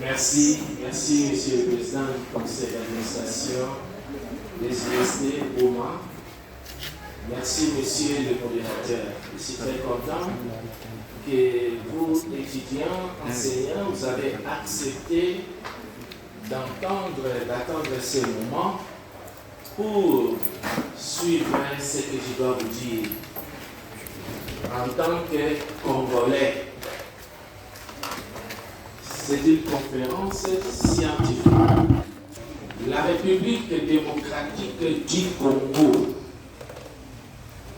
Merci, Monsieur le Président du Conseil d'administration des UST, OMA. Merci, Monsieur le modérateur. Je suis très content que vous, étudiants, enseignants, vous avez accepté d'attendre ce moment pour suivre ce que je dois vous dire. En tant que Congolais, c'est une conférence scientifique. La République démocratique du Congo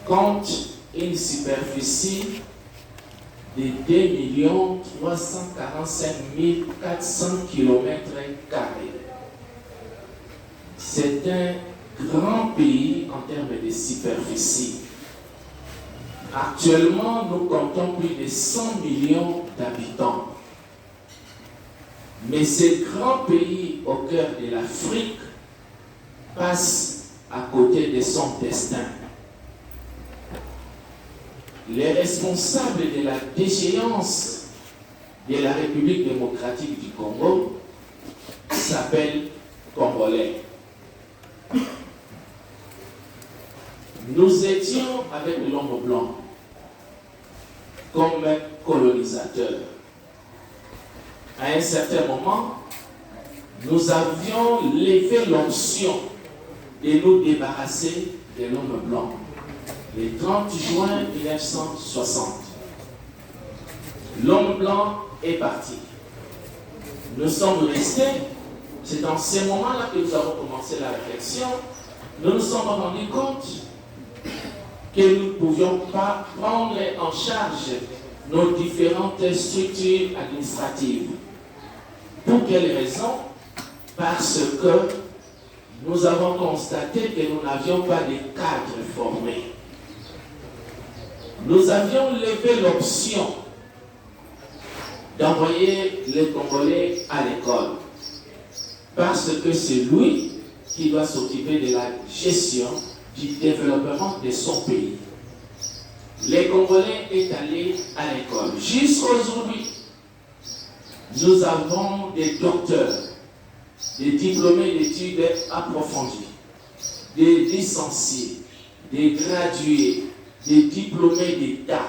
compte une superficie de 2 345 400 km². C'est un grand pays en termes de superficie. Actuellement, nous comptons plus de 100 millions d'habitants. Mais ce grand pays au cœur de l'Afrique passe à côté de son destin. Les responsables de la déchéance de la République démocratique du Congo s'appellent Congolais. Nous étions avec l'homme blanc comme colonisateurs. À un certain moment, nous avions levé l'option de nous débarrasser de l'homme blanc. Le 30 juin 1960. L'homme blanc est parti. Nous sommes restés. C'est dans ces moments-là que nous avons commencé la réflexion. Nous nous sommes rendus compte que nous ne pouvions pas prendre en charge nos différentes structures administratives. Pour quelle raison? Parce que nous avons constaté que nous n'avions pas de cadres formés. Nous avions levé l'option d'envoyer les Congolais à l'école. Parce que c'est lui qui doit s'occuper de la gestion du développement de son pays. Les Congolais sont allés à l'école. Jusqu'à aujourd'hui, nous avons des docteurs, des diplômés d'études approfondies, des licenciés, des gradués, des diplômés d'État.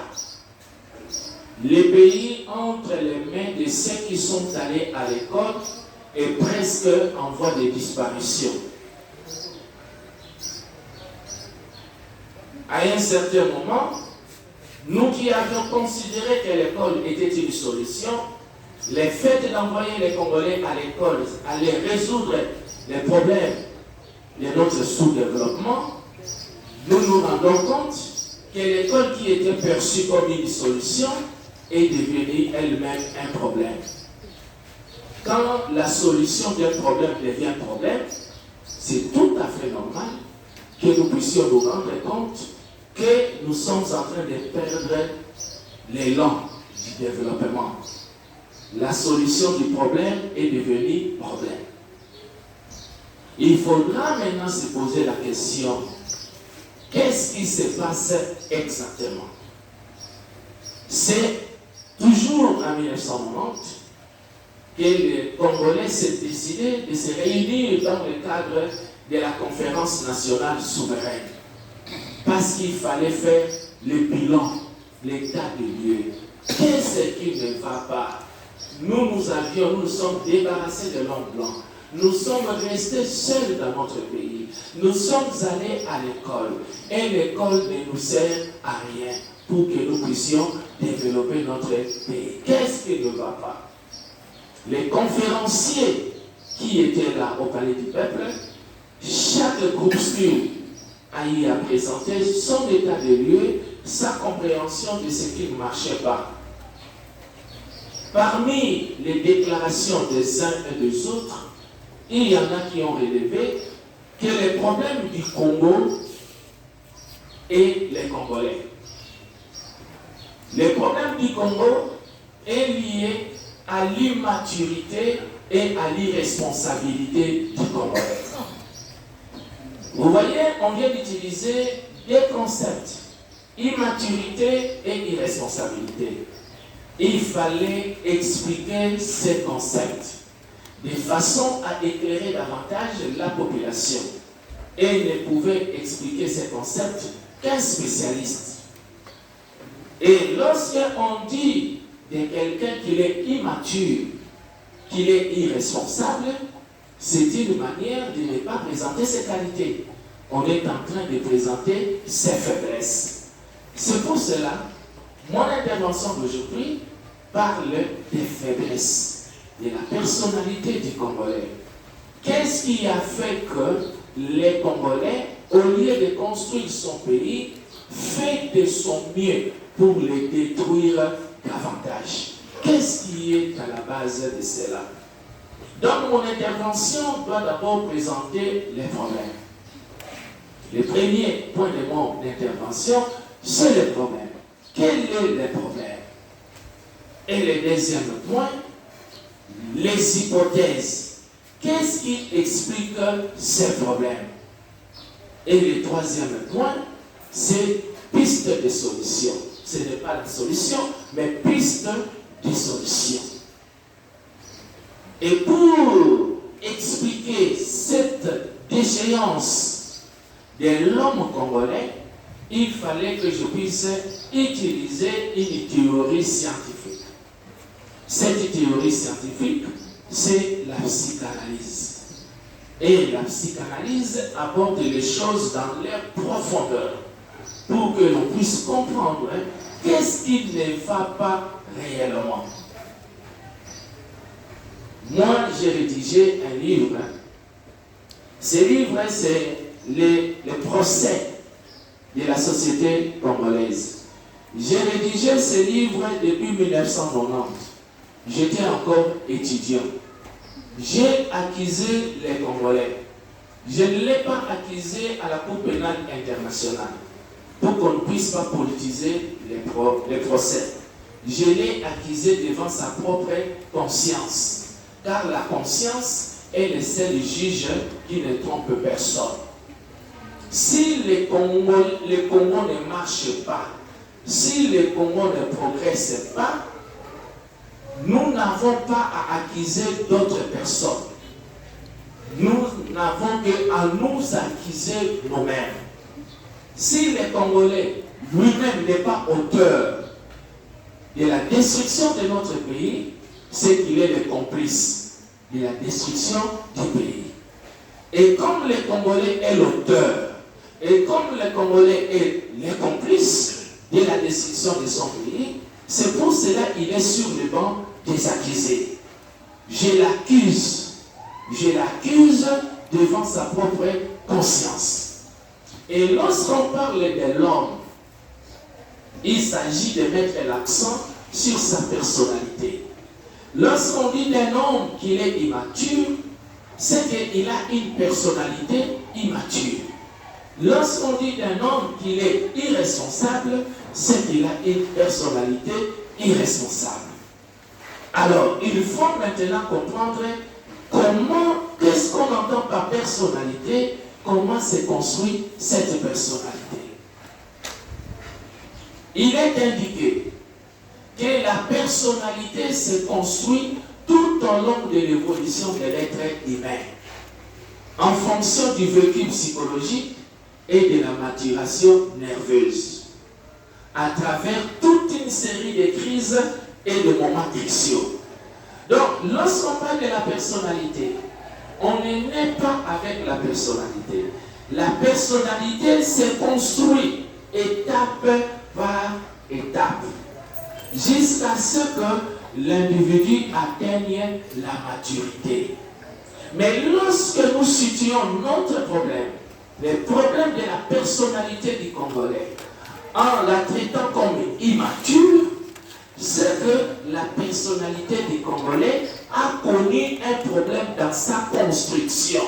Le pays entre les mains de ceux qui sont allés à l'école est presque en voie de disparition. À un certain moment, nous qui avions considéré que l'école était une solution, le fait d'envoyer les Congolais à l'école allait résoudre les problèmes de notre sous-développement, nous nous rendons compte que l'école qui était perçue comme une solution est devenue elle-même un problème. Quand la solution d'un problème devient un problème, c'est tout à fait normal que nous puissions nous rendre compte que nous sommes en train de perdre l'élan du développement. La solution du problème est devenue problème. Il faudra maintenant se poser la question, qu'est-ce qui se passe exactement? C'est toujours en 1990 que les Congolais s'est décidé de se réunir dans le cadre de la conférence nationale souveraine. Parce qu'il fallait faire le bilan, l'état des lieux. Qu'est-ce qui ne va pas? Nous nous sommes débarrassés de l'homme blanc. Nous sommes restés seuls dans notre pays. Nous sommes allés à l'école. Et l'école ne nous sert à rien pour que nous puissions développer notre pays. Qu'est-ce qui ne va pas? Les conférenciers qui étaient là au Palais du Peuple, chaque groupuscule a y présenté son état de lieu, sa compréhension de ce qui ne marchait pas. Parmi les déclarations des uns et des autres, il y en a qui ont relevé que les problèmes du Congo et les Congolais. Le problème du Congo est lié à l'immaturité et à l'irresponsabilité du Congolais. Vous voyez, on vient d'utiliser deux concepts, immaturité et irresponsabilité. Il fallait expliquer ces concepts. de façon à éclairer davantage la population et ne pouvait expliquer ces concepts qu'un spécialiste. Et lorsqu'on dit de quelqu'un qu'il est immature, qu'il est irresponsable, c'est une manière de ne pas présenter ses qualités. On est en train de présenter ses faiblesses. C'est pour cela, mon intervention d'aujourd'hui parle des faiblesses, de la personnalité du Congolais. Qu'est-ce qui a fait que les Congolais, au lieu de construire son pays, fait de son mieux pour le détruire davantage? Qu'est-ce qui est à la base de cela? Donc mon intervention doit d'abord présenter les problèmes. Le premier point de mon intervention, c'est le problème. Quel est le problème? Et le deuxième point, les hypothèses. Qu'est-ce qui explique ces problèmes? Et le troisième point, c'est piste de solution. Ce n'est pas la solution, mais piste de solution. Et pour expliquer cette déchéance de l'homme congolais, il fallait que je puisse utiliser une théorie scientifique. Cette théorie scientifique, c'est la psychanalyse. Et la psychanalyse aborde les choses dans leur profondeur pour que l'on puisse comprendre qu'est-ce qui ne va pas réellement. Moi, j'ai rédigé un livre. Ce livre, c'est le procès de la société congolaise. J'ai rédigé ce livre depuis 1990. J'étais encore étudiant. J'ai accusé les Congolais. Je ne l'ai pas accusé à la Cour pénale internationale pour qu'on ne puisse pas politiser les procès. Je l'ai accusé devant sa propre conscience. Car la conscience est le seul juge qui ne trompe personne. Si le Congo ne marche pas, si le Congo ne progresse pas, nous n'avons pas à accuser d'autres personnes. Nous n'avons qu'à nous accuser nous-mêmes. Si le Congolais lui-même n'est pas auteur de la destruction de notre pays, c'est qu'il est le complice de la destruction du pays. Et comme le Congolais est l'auteur, et comme le Congolais est le complice de la destruction de son pays, c'est pour cela qu'il est sur le banc des accusés. Je l'accuse devant sa propre conscience. Et lorsqu'on parle de l'homme, il s'agit de mettre l'accent sur sa personnalité. Lorsqu'on dit d'un homme qu'il est immature, c'est qu'il a une personnalité immature. Lorsqu'on dit d'un homme qu'il est irresponsable, c'est qu'il a une personnalité irresponsable. Alors, il faut maintenant comprendre qu'est-ce qu'on entend par personnalité, comment se construit cette personnalité. Il est indiqué que la personnalité se construit tout au long de l'évolution de l'être humain, en fonction du vécu psychologique et de la maturation nerveuse, à travers toute une série de crises et de moments cruciaux. Donc, lorsqu'on parle de la personnalité, on ne naît pas avec la personnalité. La personnalité se construit étape par étape, jusqu'à ce que l'individu atteigne la maturité. Mais lorsque nous situons notre problème, le problème de la personnalité du Congolais, en la traitant comme immature, c'est que la personnalité du Congolais a connu un problème dans sa construction.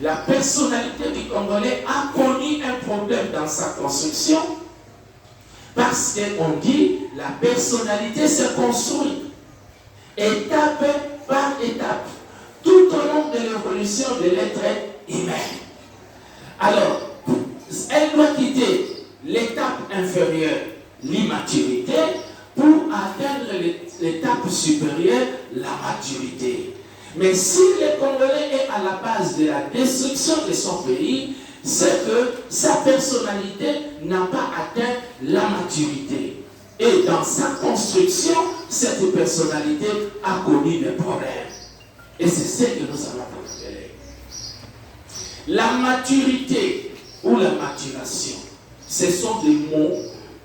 La personnalité du Congolais a connu un problème dans sa construction parce qu'on dit la personnalité se construit étape par étape tout au long de l'évolution de l'être humain. Alors, elle doit quitter l'étape inférieure, l'immaturité, pour atteindre l'étape supérieure, la maturité. Mais si le Congolais est à la base de la destruction de son pays, c'est que sa personnalité n'a pas atteint la maturité. Et dans sa construction, cette personnalité a connu des problèmes. Et c'est ce que nous allons appeler. La maturité ou la maturation, ce sont des mots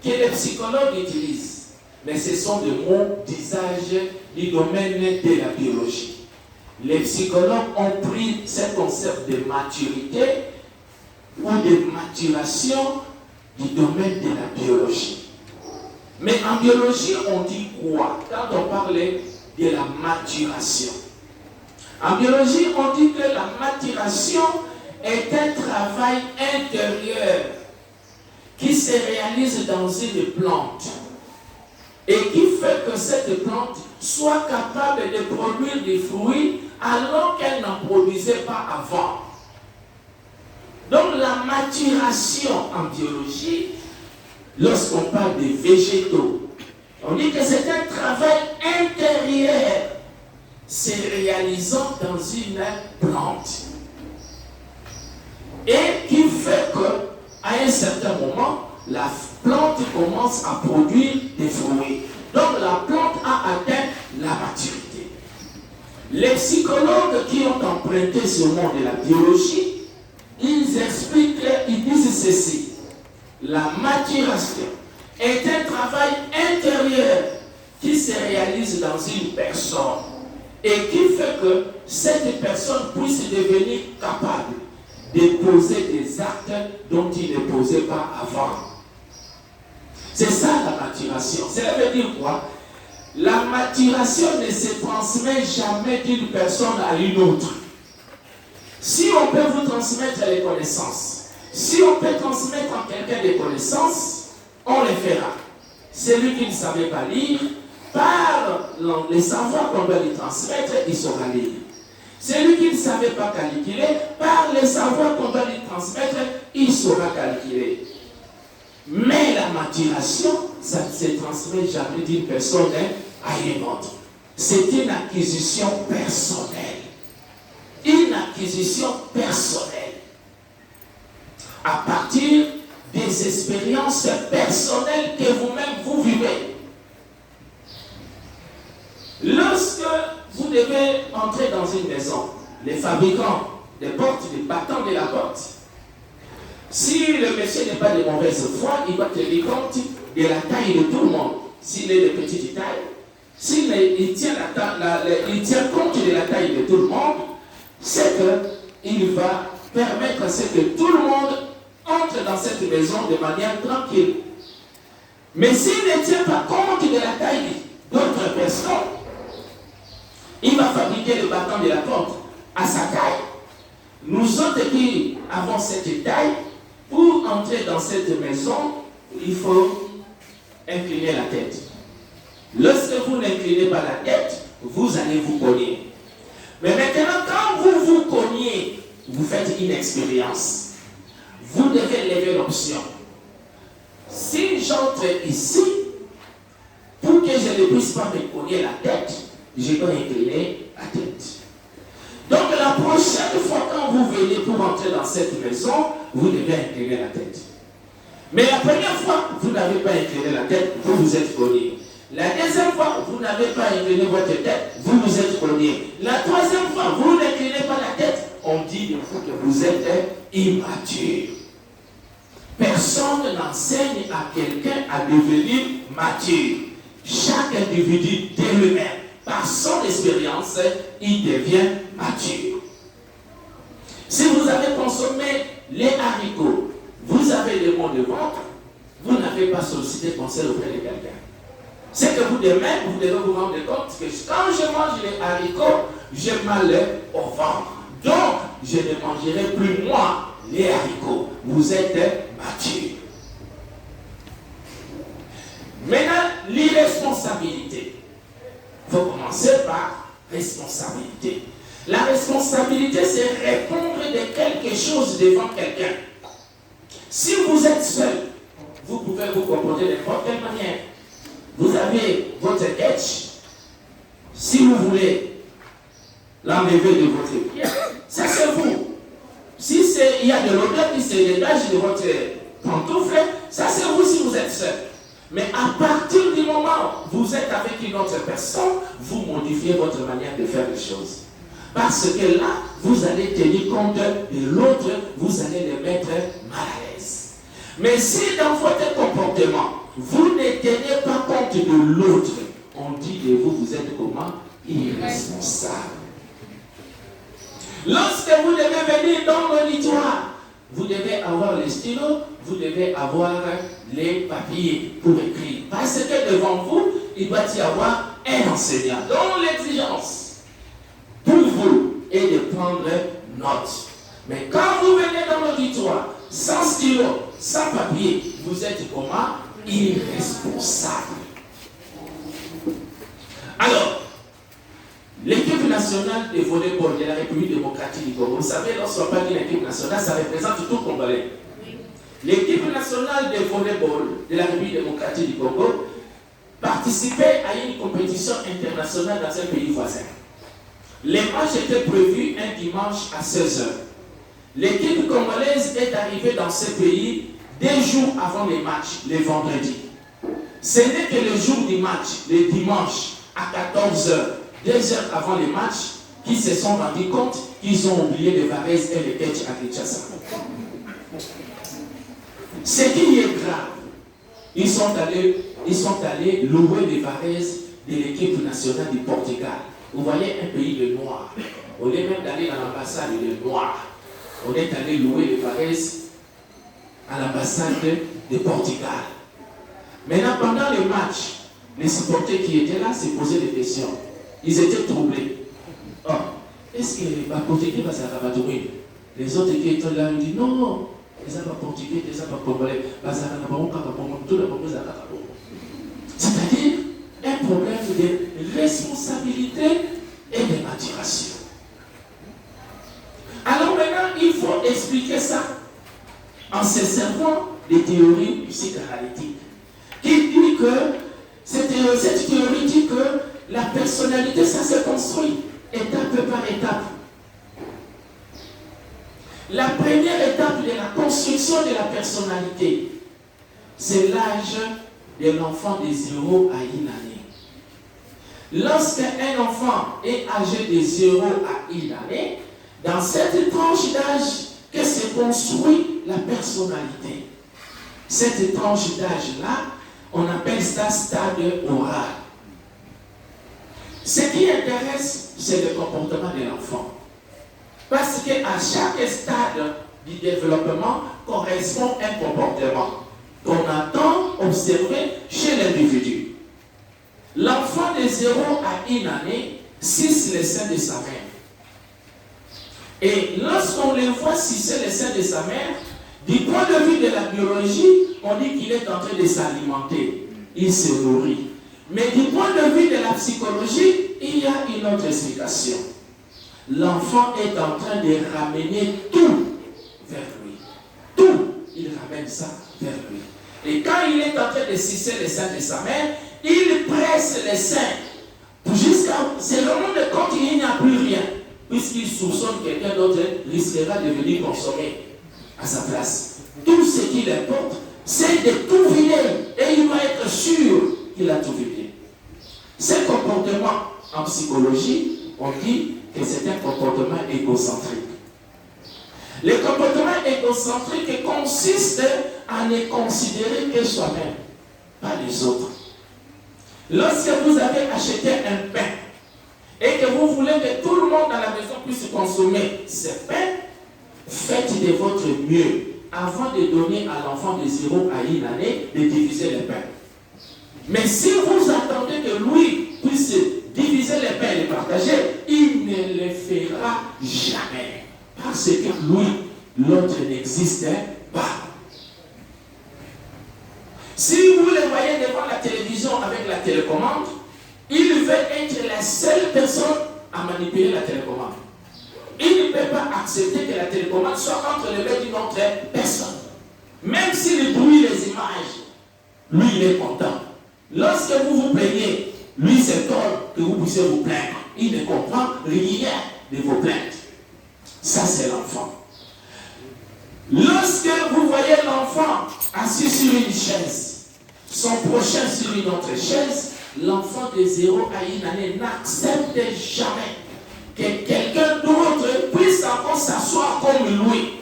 que les psychologues utilisent, mais ce sont des mots d'usage du domaine de la biologie. Les psychologues ont pris ce concept de maturité ou de maturation du domaine de la biologie. Mais en biologie, on dit quoi quand on parle de la maturation? En biologie, on dit que la maturation est un travail intérieur qui se réalise dans une plante et qui fait que cette plante soit capable de produire des fruits alors qu'elle n'en produisait pas avant. Donc la maturation en biologie, lorsqu'on parle des végétaux, on dit que c'est un travail intérieur se réalisant dans une plante et qui fait qu'à un certain moment, la plante commence à produire des fruits. Donc la plante a atteint la maturité. Les psychologues qui ont emprunté ce monde de la biologie, ils expliquent, ils disent ceci: la maturation est un travail intérieur qui se réalise dans une personne et qui fait que cette personne puisse devenir capable de poser des actes dont il ne posait pas avant. C'est ça la maturation. Cela veut dire quoi? La maturation ne se transmet jamais d'une personne à une autre. Si on peut vous transmettre les connaissances, si on peut transmettre à quelqu'un des connaissances, on les fera. Celui qui ne savait pas lire, par les savoirs qu'on doit lui transmettre, il saura lire. Celui qui ne savait pas calculer, par les savoirs qu'on doit lui transmettre, il saura calculer. Mais la maturation, ça ne se transmet jamais d'une personne à une autre. C'est une acquisition personnelle. Une acquisition personnelle. À partir des expériences personnelles que vous-même vous vivez. Lorsque vous devez entrer dans une maison, les fabricants des portes, des battants de la porte, si le monsieur n'est pas de mauvaise foi, il va tenir compte de la taille de tout le monde. S'il est de petite taille, il tient compte de la taille de tout le monde, c'est qu'il va permettre à ce que tout le monde entre dans cette maison de manière tranquille. Mais s'il ne tient pas compte de la taille d'autres personnes, il va fabriquer le bâton de la porte à sa taille. Nous autres qui avons cette taille, pour entrer dans cette maison, il faut incliner la tête. Lorsque vous n'inclinez pas la tête, vous allez vous cogner. Mais maintenant, quand vous vous cognez, vous faites une expérience. Vous devez lever l'option. Si j'entre ici, pour que je ne puisse pas me cogner la tête, je dois incliner la tête. Donc la prochaine fois quand vous venez pour entrer dans cette maison, vous devez incliner la tête. Mais la première fois, vous n'avez pas incliné la tête, vous vous êtes cogné. La deuxième fois, vous n'avez pas incliné votre tête, vous vous êtes cogné. La troisième fois, vous n'inclinez pas la tête, on dit de vous que vous êtes immature. Personne n'enseigne à quelqu'un à devenir mature. Chaque individu de lui-même, par son expérience, il devient mature. Si vous avez consommé les haricots, vous avez les maux de ventre, vous n'avez pas sollicité conseil auprès de quelqu'un. C'est que vous demain, vous devez vous rendre compte que quand je mange les haricots, j'ai mal au ventre. Donc, je ne mangerai plus moi les haricots. Vous êtes mature. Maintenant, l'irresponsabilité. Il faut commencer par responsabilité. La responsabilité, c'est répondre de quelque chose devant quelqu'un. Si vous êtes seul, vous pouvez vous comporter de n'importe quelle manière. vous avez votre etch. Si vous voulez l'enlever de votre pied, ça c'est vous. Si il y a de l'odeur qui se dégage de votre pantoufle, ça c'est vous si vous êtes seul. Mais à partir du moment où vous êtes avec une autre personne, vous modifiez votre manière de faire les choses. Parce que là, vous allez tenir compte de l'autre, vous allez le mettre mal à l'aise. Mais si dans votre comportement, vous ne tenez pas compte de l'autre, on dit de vous, vous êtes comment? Irresponsable. Lorsque vous devez venir dans l'auditoire, vous devez avoir les stylos, vous devez avoir les papiers pour écrire. Parce que devant vous, il doit y avoir un enseignant dont l'exigence pour vous est de prendre note. Mais quand vous venez dans l'auditoire, sans stylo, sans papier, vous êtes comment? Irresponsable. Alors, l'équipe nationale de volleyball de la République démocratique du Congo, vous savez, lorsqu'on parle d'une équipe nationale, ça représente tout Congolais. L'équipe nationale de volleyball de la République démocratique du Congo participait à une compétition internationale dans un pays voisin. Les matchs étaient prévus un dimanche à 16h. L'équipe congolaise est arrivée dans ce pays 2 jours avant les matchs, le vendredi. Ce n'est que le jour du match, le dimanche, à 14h, 2 heures avant les matchs, qu'ils se sont rendus compte qu'ils ont oublié les varaises et les ketch à Kinshasa. Ce qui est grave, ils sont allés louer les varaises de l'équipe nationale du Portugal. Vous voyez un pays de noirs. Au lieu même d'aller à l'ambassade de noirs, on est allé louer les varaises à l'ambassade de Portugal. Maintenant, pendant le match, les supporters qui étaient là se posaient des questions. Ils étaient troublés. Oh, est-ce que les Portugais vont s'arrabatouer? Les autres qui étaient là, ils disent non, les pas Portugais, les pas Congolais, c'est-à-dire un problème de responsabilité et de maturation. Alors maintenant, il faut expliquer ça en se servant des théories psychanalytiques. Qui dit que cette théorie dit que la personnalité, ça se construit étape par étape. La première étape de la construction de la personnalité, c'est l'âge de l'enfant de 0 à 1 année. Lorsqu'un enfant est âgé de 0 à 1 année, dans cette tranche d'âge que se construit la personnalité. Cette tranche d'âge-là, on appelle ça stade oral. Ce qui intéresse, c'est le comportement de l'enfant. Parce qu'à chaque stade du développement correspond un comportement qu'on attend observer chez l'individu. L'enfant de 0 à 1 année suce le sein de sa mère. Et lorsqu'on le voit sucer le sein de sa mère, du point de vue de la biologie, on dit qu'il est en train de s'alimenter. Il se nourrit. Mais du point de vue de la psychologie, il y a une autre explication. L'enfant est en train de ramener tout vers lui. Tout, il ramène ça vers lui. Et quand il est en train de sucer le sein de sa mère, il presse le sein jusqu'à ce moment de quand il n'y a plus rien. Puisqu'il soupçonne quelqu'un d'autre risquera de venir consommer à sa place. Tout ce qu'il importe, c'est de tout vider. Et il va être sûr qu'il a tout vidé. Ce comportement en psychologie, on dit que c'est un comportement égocentrique. Le comportement égocentrique consiste à ne considérer que soi-même, pas les autres. Lorsque vous avez acheté un pain et que vous voulez que tout le monde dans la maison puisse consommer ce pain, faites de votre mieux avant de donner à l'enfant de 0 à 1 année de diviser le pain. Mais si vous attendez que lui puisse diviser le pain et le partager, il ne le fera jamais. Parce que lui, l'autre n'existe pas. Si vous le voyez devant la télévision avec la télécommande, il veut être la seule personne à manipuler la télécommande. Il ne peut pas accepter que la télécommande soit entre les mains d'une autre personne. Même s'il brûle les images, lui il est content. Lorsque vous vous plaignez, lui s'étonne que vous puissiez vous plaindre. Il ne comprend rien de vos plaintes. Ça, c'est l'enfant. Lorsque vous voyez l'enfant assis sur une chaise, son prochain sur une autre chaise, l'enfant de 0 à 1 année n'accepte jamais que quelqu'un d'autre puisse encore s'asseoir comme lui.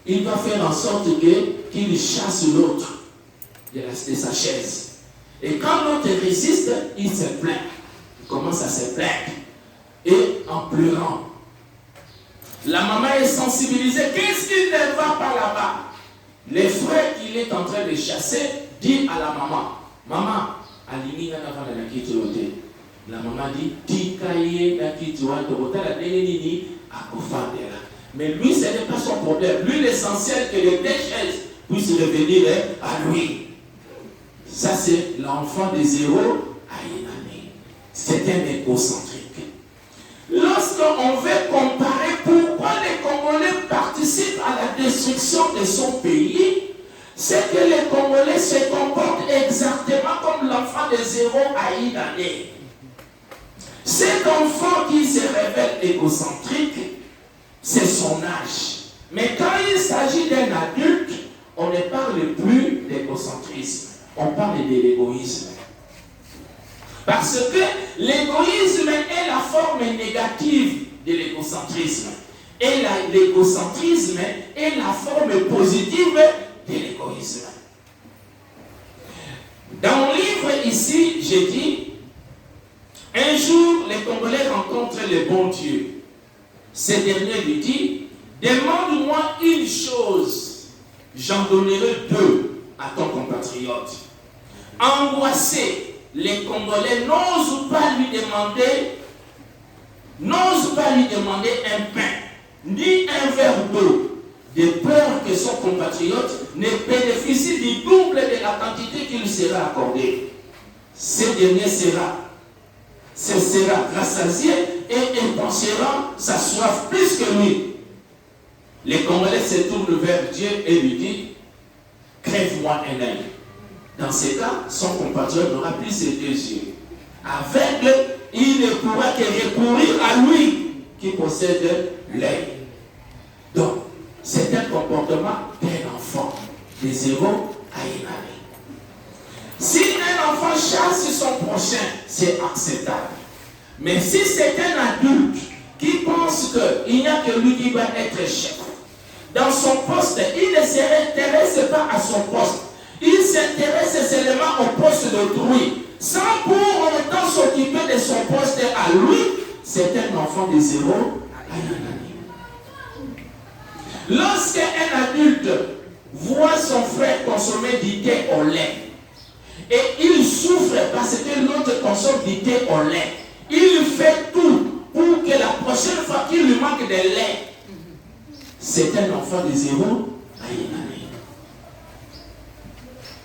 Il va faire en sorte qu'il chasse l'autre de sa chaise. Et quand l'autre résiste, il se plaint. Il commence à se plaindre. Et en pleurant, la maman est sensibilisée. Qu'est-ce qui ne va pas là-bas? Les frères qu'il est en train de chasser dit à la maman, maman, alingi na va na kiti yote. La maman dit, tikaye na kiti yote, otala nini akofandela. Mais lui, ce n'est pas son problème. Lui, l'essentiel que les deux chaises puissent revenir à lui. Ça, c'est l'enfant de 0 à 1 année. C'est un égocentrique. Lorsqu'on veut comparer pourquoi les Congolais participent à la destruction de son pays, c'est que les Congolais se comportent exactement comme l'enfant de 0 à 1 année. Cet enfant qui se révèle égocentrique, c'est son âge. Mais quand il s'agit d'un adulte, on ne parle plus d'égocentrisme, on parle de l'égoïsme. Parce que l'égoïsme est la forme négative de l'égocentrisme. Et l'égocentrisme est la forme positive de l'égoïsme. Dans mon livre ici, j'ai dit, un jour, les Congolais rencontrent le bon Dieu. Ce dernier lui dit, demande-moi une chose, j'en donnerai 2 à ton compatriote. Angoissé, les Congolais n'osent pas lui demander un pain, ni un verre d'eau, de peur que son compatriote ne bénéficie du double de la quantité qui lui sera accordée. Ce dernier sera rassasié et intensera sa soif plus que lui. Les Congolais se tournent vers Dieu et lui disent, crève-moi un œil. Dans ce cas, son compatriote n'aura plus ses 2 yeux. Aveugle, il ne pourra que recourir à lui qui possède l'œil. Donc, c'est un comportement d'un enfant de 0 à 1 année. Si un enfant chasse son prochain, c'est acceptable. Mais si c'est un adulte qui pense qu'il n'y a que lui qui va être chef, dans son poste, il ne s'intéresse pas à son poste. Il s'intéresse seulement au poste d'autrui, sans pour autant s'occuper de son poste à lui. C'est un enfant de 0 à 1 année. Lorsqu'un adulte voit son frère consommer du thé au lait, et il souffre parce que l'autre consomme du thé au lait, il fait tout pour que la prochaine fois qu'il lui manque de lait, c'est un enfant de 0 à 1 année.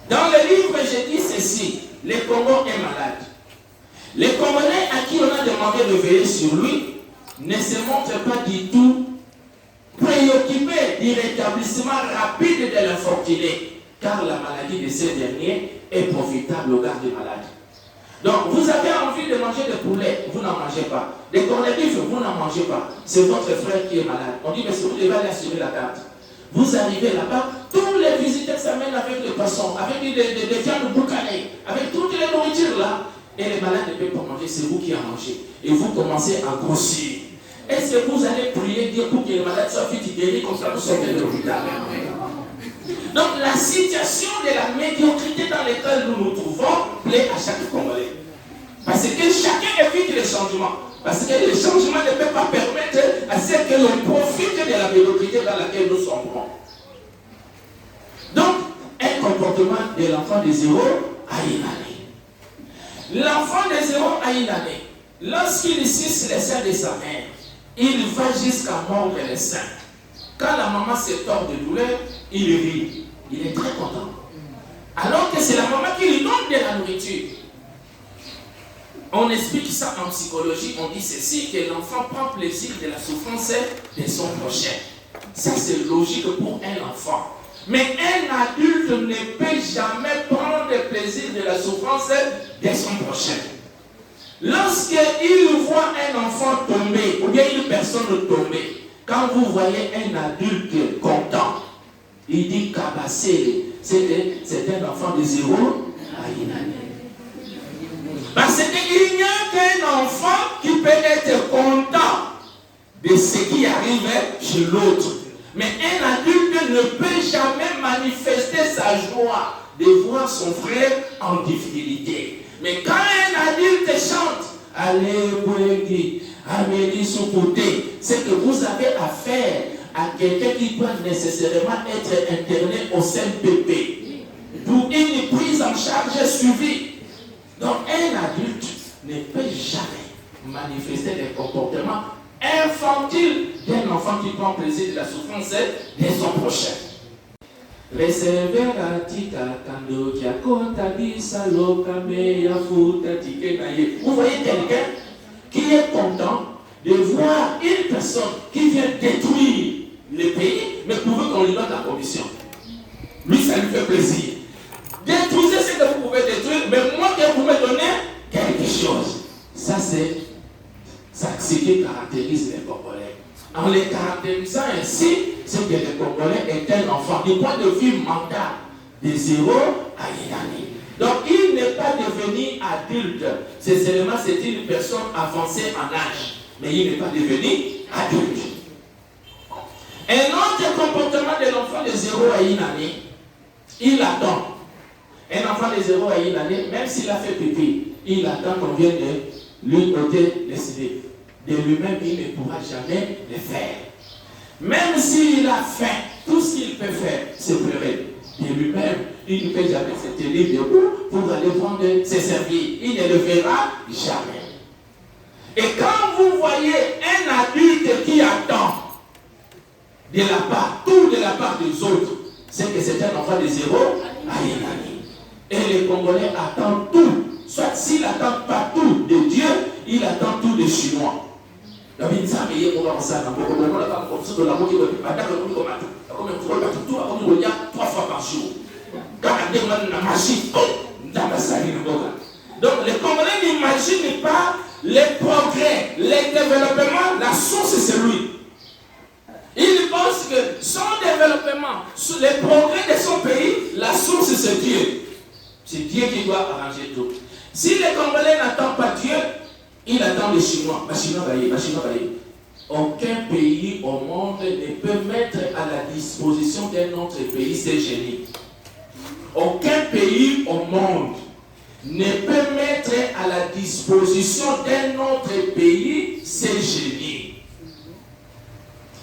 Dans le livre, je dis ceci, le Congo est malade. Les Congolais à qui on a demandé de veiller sur lui ne se montrent pas du tout préoccupés du rétablissement rapide de l'infortuné, car la maladie de ces derniers est profitable aux gardes malades. Donc, vous avez envie de manger des poulets, vous n'en mangez pas. Des cornets bifs, vous n'en mangez pas. C'est votre frère qui est malade. On dit, mais si vous devez aller assurer la carte. Vous arrivez là-bas, tous les visiteurs s'amènent avec les poissons, avec des viandes boucanées, avec toutes les nourritures là. Et les malades ne peuvent pas manger, c'est vous qui en mangez. Et vous commencez à grossir. Est-ce que vous allez prier Dieu pour que les malades soient vite guéris comme ça vous sortez de l'hôpital? Donc la situation de la médiocrité dans laquelle nous nous trouvons plaît à chaque Congolais. Parce que chacun évite les changements. Parce que les changements ne peuvent pas permettre à ce que l'on profite de la médiocrité dans laquelle nous sommes. Donc, un comportement de l'enfant de 0 à 1 année. L'enfant de 0 à 1 année, lorsqu'il suce les seins de sa mère, il va jusqu'à mordre les seins. Quand la maman se tord de douleur, il rit. Il est très content. Alors que c'est la maman qui lui donne de la nourriture. On explique ça en psychologie, on dit ceci, que l'enfant prend plaisir de la souffrance de son prochain. Ça c'est logique pour un enfant. Mais un adulte ne peut jamais prendre plaisir plaisir de la souffrance de son prochain. Lorsqu'il voit un enfant tomber, ou bien une personne tomber, quand vous voyez un adulte content, il dit Kabassé, c'est un enfant de 0 à 1 année. Parce qu'il n'y a qu'un enfant qui peut être content de ce qui arrive chez l'autre. Mais un adulte ne peut jamais manifester sa joie de voir son frère en difficulté. Mais quand un adulte chante, allez, Bouengui, Amélie Soukouté, c'est que vous avez affaire à quelqu'un qui doit nécessairement être interné au CNPP pour une prise en charge suivie. Donc un adulte ne peut jamais manifester des comportements infantiles d'un enfant qui prend plaisir de la souffrance de son prochain. Vous voyez quelqu'un qui est content de voir une personne qui vient détruire le pays, mais pourvu qu'on lui donne la commission. Lui, ça lui fait plaisir. Détruisez ce que vous pouvez détruire, mais moi que vous me donnez quelque chose. Ça, c'est ce qui caractérise les Congolais. En les caractérisant ainsi, c'est que les Congolais est un enfant du point de vue mental de 0 à 1 année. Donc, il n'est pas devenu adulte. C'est seulement c'est une personne avancée en âge. Mais il n'est pas devenu adulte. Un autre comportement de l'enfant de 0 à 1 année, il attend. Un enfant de 0 à 1 année, même s'il a fait pipi, il attend qu'on vienne de lui ôter les slip. De lui-même, il ne pourra jamais le faire. Même s'il a faim, tout ce qu'il peut faire, c'est pleurer. De lui-même, il ne peut jamais se tenir debout pour aller prendre ses services. Il ne le verra jamais. Et quand vous voyez un adulte qui attend de la part, tout de la part des autres, c'est que c'est un enfant de 0 à 1 année. Et les Congolais attendent tout. Soit s'il n'attend pas tout de Dieu, il attend tout des Chinois. Donc il ça mais il va ça dans beaucoup de monde là comme ça de la moitié de pas d'accord comme ça comme il faut pas tout comme il y a 3 fois par jour quand on demande la machine dans la salle de boga. Donc les Congolais n'imaginent pas les progrès, les développements, la source c'est lui. Ils pensent que son développement, les progrès de son pays, la source c'est Dieu. C'est Dieu qui doit arranger tout. Si les Congolais n'attendent pas Dieu, il attend les Chinois. Aucun pays au monde ne peut mettre à la disposition d'un autre pays ses génies. Aucun pays au monde ne peut mettre à la disposition d'un autre pays ses génies.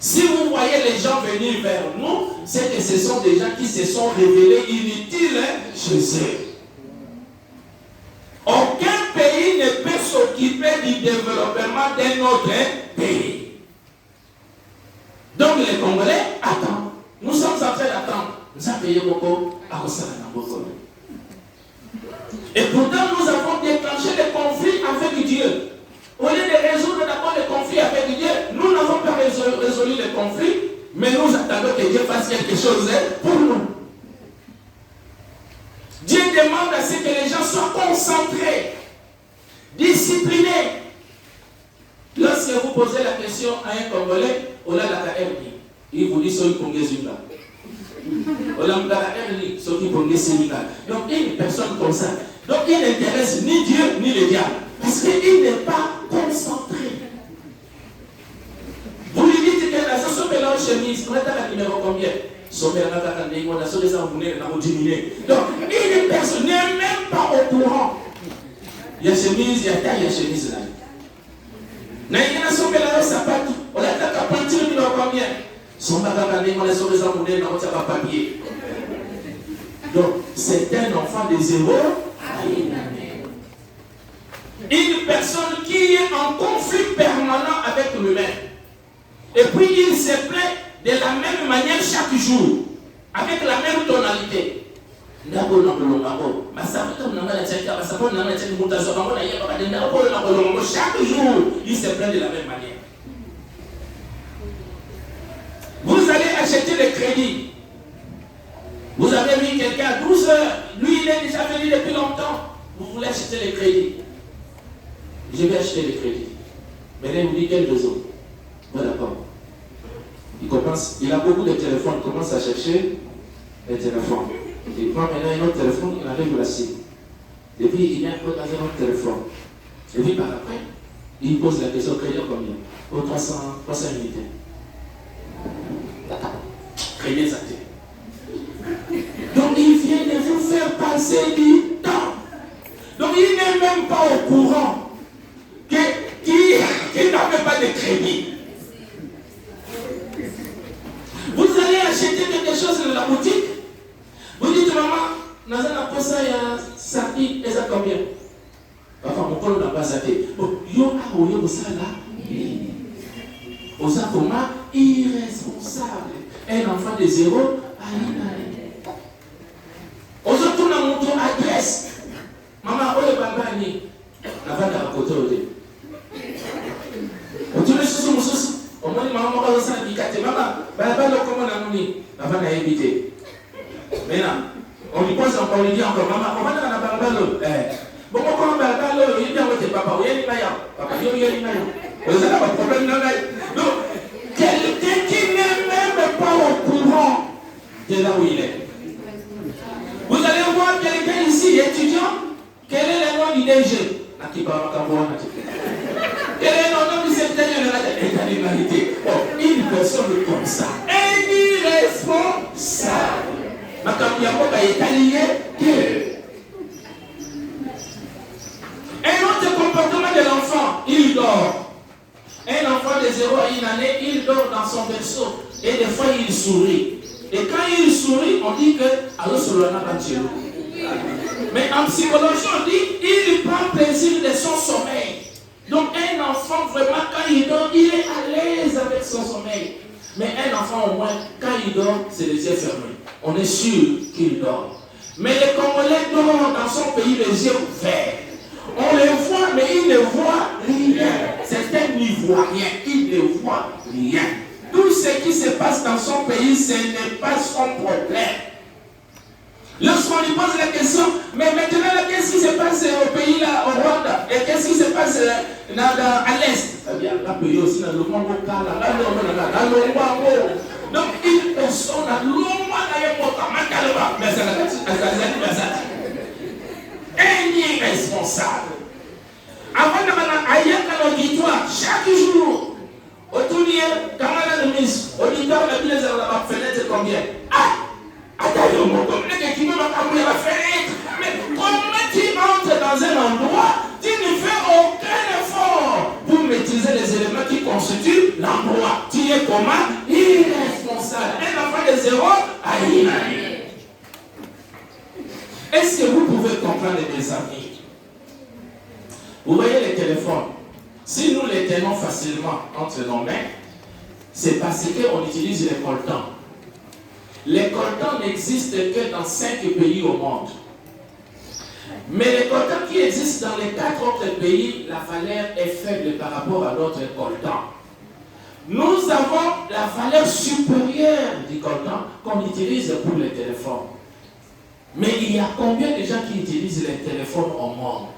Si vous voyez les gens venir vers nous, c'est que ce sont des gens qui se sont révélés inutiles chez eux. Aucun pays ne peut s'occuper du développement d'un autre pays. Donc les Congolais attendent. Nous sommes en train d'attendre. Nous avons payé beaucoup à beaucoup. Et pourtant nous avons déclenché les conflits avec Dieu. Au lieu de résoudre d'abord les conflits avec Dieu, nous n'avons pas résolu les conflits, mais nous attendons que Dieu fasse quelque chose pour nous. Dieu demande à ce que les gens soient concentrés, disciplinés. Lorsque vous posez la question à un Congolais, on a la KRD. Il vous dit ce qui est Zumba. On a la KRD, ce qui est Zumba. Donc, une personne comme ça. Donc, il n'intéresse ni Dieu ni le diable. Parce qu'il n'est pas concentré. Vous lui dites que la chanson est là en chemise. On est à la numéro combien? Donc, une personne n'est même pas au courant. Il y a chemise, il y a taille, il y a chemise là. Il y a un sommet là, ça part. On a un peinture qui va combien? Son bagage, on a sauvé ça, on a un papier. Donc, c'est un enfant de 0 à 1 année. Une personne qui est en conflit permanent avec lui-même. Et puis, il se plaint de la même manière chaque jour, avec la même tonalité. Chaque jour, il se plaint de la même manière. Vous allez acheter le crédit. Vous avez mis quelqu'un à 12 heures. Lui, il est déjà venu depuis longtemps. acheter les crédits. Je vais acheter les crédits. Mais là, il me dit quel réseau? Bon, d'accord. Il a beaucoup de téléphones, il commence à chercher les téléphones. Il prend maintenant un autre téléphone, il enlève la cible. Et puis, il met un peu dans un autre téléphone. Et puis, par après, il pose la question, crédit combien? Pour 300 unités. Crédit ça. Donc, il vient de vous faire passer du temps. Donc, il n'est même pas au courant qu'il n'avait pas de crédit. Vous allez acheter quelque chose dans la boutique. Vous dites, maman, dans un poste, il y a ça, et ça combien? Enfin, mon père n'a pas acheté. Yo a oué au salaire. Aux comment irresponsable. Un enfant de 0 à 1 année. Aux autres, on a montré adresse. Maman, où est le bambani? La vague à côté au dé. On tourne sur mon souci. Au moins, maman va dans sa vie. Maman, bambani, comment on a nourri? La vague a évité. Maintenant, on lui pose encore, on lui dit encore, maman, on va dans la bambalo. Bon, comment bambalo, il vient avec papa, où est l'imaya? Papa, il y a l'imaya. Vous avez pas de problème, non? Donc, quelqu'un qui n'est même pas au courant de là où il est. Vous allez voir quelqu'un ici, étudiant, quel est le nom du DG? Quel est le nom du secrétaire général de l'égalité? Une personne comme ça, irresponsable. Un autre comportement de l'enfant, il dort. Un enfant de 0 à 1 année, il dort dans son berceau. Et des fois, il sourit. Et quand il sourit, on dit que alors mais en psychologie, on dit il prend plaisir de son sommeil. Donc un enfant, vraiment, quand il dort, il est à l'aise avec son sommeil. Mais un enfant, au moins, quand il dort, c'est les yeux fermés. On est sûr qu'il dort. Mais les Congolais dorment dans son pays les yeux ouverts. On les voit, mais ils ne voient rien. Certains n'y voient rien. Ils ne voient rien. Tout ce qui se passe dans son pays, ce n'est pas son problème. Lorsqu'on lui pose la question, mais maintenant, qu'est-ce qui se passe au pays, là, au Rwanda? Et qu'est-ce qui se passe à l'Est? Donc, une personne a un irresponsable. Avant de l'auditoire, chaque jour, autour de Kamala de Miss, auditoire, la ville de la fenêtre, combien? Mais comment tu entres dans un endroit, tu ne fais aucun effort pour maîtriser les éléments qui constituent l'endroit. Tu es comment? Irresponsable. Un enfant de 0 à 1 année. Est-ce que vous pouvez comprendre, mes amis? Vous voyez les téléphones. Si nous les tenons facilement entre nos mains, c'est parce qu'on utilise les coltans. Les coltans n'existent que dans 5 pays au monde. Mais les coltans qui existent dans les 4 autres pays, la valeur est faible par rapport à d'autres coltans. Nous avons la valeur supérieure du coltan qu'on utilise pour les téléphones. Mais il y a combien de gens qui utilisent les téléphones au monde?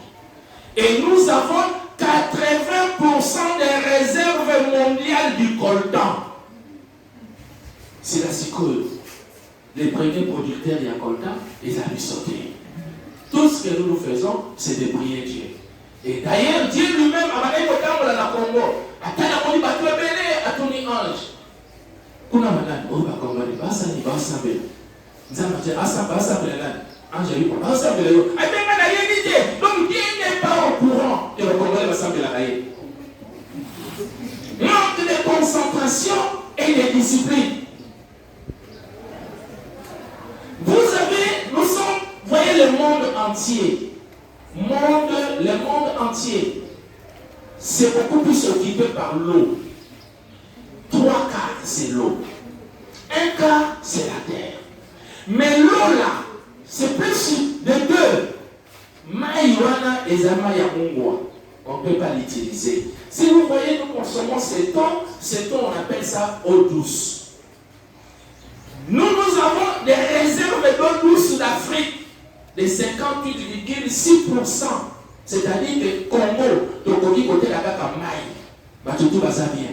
Et nous avons 80% des réserves mondiales du coltan. C'est la psychose. Les premiers producteurs de coltan, ils avaient sauté. Tout ce que nous faisons, c'est de prier Dieu. Et d'ailleurs, Dieu lui-même a dit que la Congo, à tel moment, il a fait à ton ange. Kuna malade, on va combattre, basa ni basa be. Nzamba te asa basa be là. Ange lui basa be là. A bien na yénité. Donc Dieu n'est pas au courant que le Congolais va s'appeler la cahier. Manque de concentration et de discipline. Nous sommes, voyez le monde entier. Le monde entier, c'est beaucoup plus occupé par l'eau. 3 quarts, c'est l'eau. 1 quart, c'est la terre. Mais l'eau là, c'est plus de 2. Maïwana et Zamayamungwa. On ne peut pas l'utiliser. Si vous voyez, nous consommons cette eau, on appelle ça eau douce. Nous avons des réserves d'eau douce d'Afrique de 58,6%. C'est-à-dire que Congo, Tokoki côté la Kaka Maï, tout va ça bien.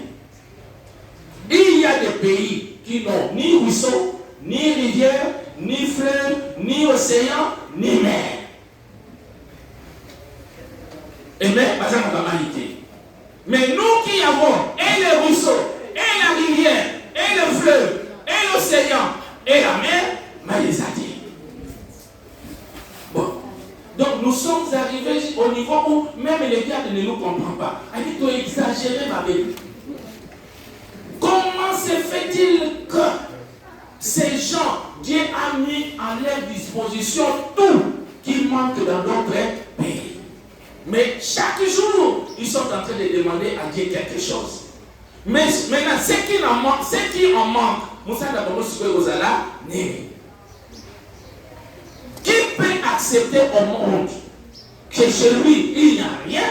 Il y a des pays qui n'ont ni ruisseau, ni rivière, ni fleuve, ni océan, ni mer. Et même, pas ça n'a pas été. Mais nous qui avons et les ruisseaux, et la rivière, et le fleuve, et l'océan, et la mer, mais les a dit. Bon. Donc nous sommes arrivés au niveau où même les diables ne nous comprennent pas. Il dit, tu as exagéré ma belle. Comment se fait-il que ces gens, Dieu a mis à leur disposition tout qui manque dans d'autres pays? Mais chaque jour, ils sont en train de demander à Dieu quelque chose. Mais maintenant, ce qui en manque, qui peut accepter au monde que chez lui, il n'y a rien,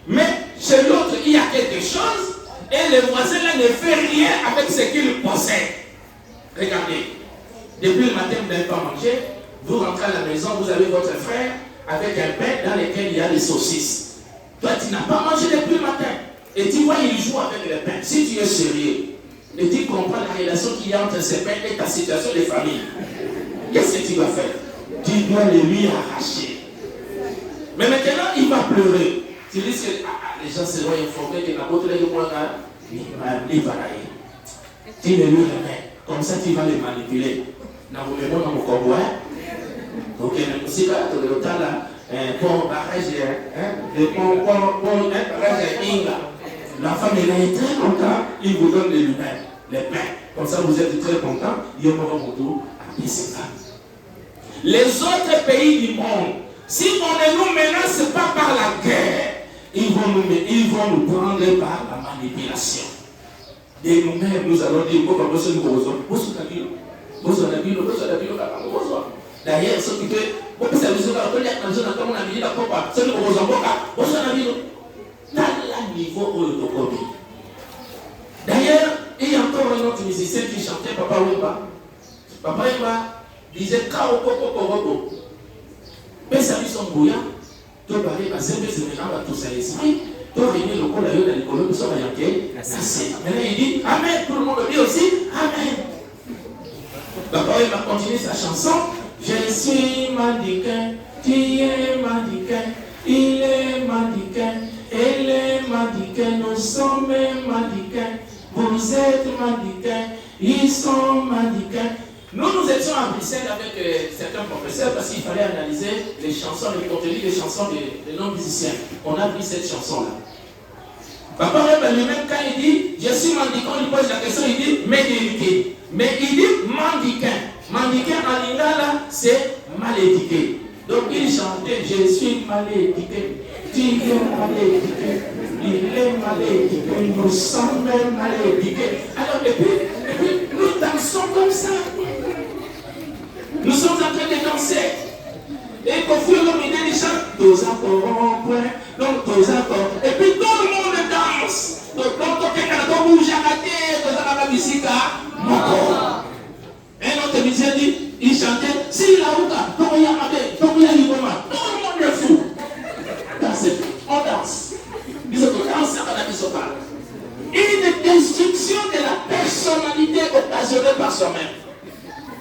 mais chez l'autre, il y a quelque chose, et le voisin là ne fait rien avec ce qu'il possède? Regardez, depuis le matin, vous n'avez pas mangé, vous rentrez à la maison, vous avez votre frère avec un pain dans lequel il y a des saucisses. Toi, tu n'as pas mangé depuis le matin. Et tu vois, il joue avec le pain. Si tu es sérieux, et tu comprends la relation qu'il y a entre ces pains et ta situation de famille, qu'est-ce que tu vas faire? Tu dois le lui arracher. Mais maintenant, il va pleurer. Tu dis que les gens seront informés que la beauté de moi, il va aller. Tu le lui remets. Comme ça, tu vas le manipuler. Dans vos mémoires, dans mon corps, donc, il y a un bon barrage, la femme est très contente, il vous donne les pains. Comme ça, vous êtes très content, il y a un retour à Pessika. Les autres pays du monde, si on ne nous menace pas par la guerre, ils vont nous prendre par la manipulation. Et nous-mêmes, nous allons dire, d'ailleurs, ceux qui d'ailleurs, il y a encore un autre musicien qui chantait Papa Wemba. Papa Wemba disait Kao Koko Korobo. Mais ça lui son bouillard. Tu parles à ces gens à tout ça esprit. Tu réunis le col à eux dans les colonnes, nous sommes à Yanké. Maintenant il dit Amen. Tout le monde dit aussi Amen. Papa Wemba continue sa chanson. Je suis mannequin, tu es mannequin, il est mannequin, elle est mannequin, nous sommes mannequins, vous êtes mannequins, ils sont mannequins. Nous étions à Bruxelles avec certains professeurs parce qu'il fallait analyser les chansons, les contenus des chansons des non-musiciens. On a pris cette chanson-là. Papa lui-même, quand il dit je suis mannequin, on lui pose la question, il dit médiqué. Mais il dit mannequin. Mannequin en lingala, c'est malédiqué. Donc il chantait je suis malédiqué, tu es malédiqué, il est malédiqué, nous sommes malédiqués. Alors, et puis nous dansons comme ça. Nous sommes en train de danser. Et qu'au fur et à mesure des chants, tous accords, donc tous accords. Et puis tout le monde danse. Donc, quelqu'un bouge à la tête, tous accords, musique, un autre musicien dit, il chantait, si la ouka, tout le monde est fou. On danse. Ils ont dansé à la mise au pas. Une destruction de la personnalité occasionnée par soi-même.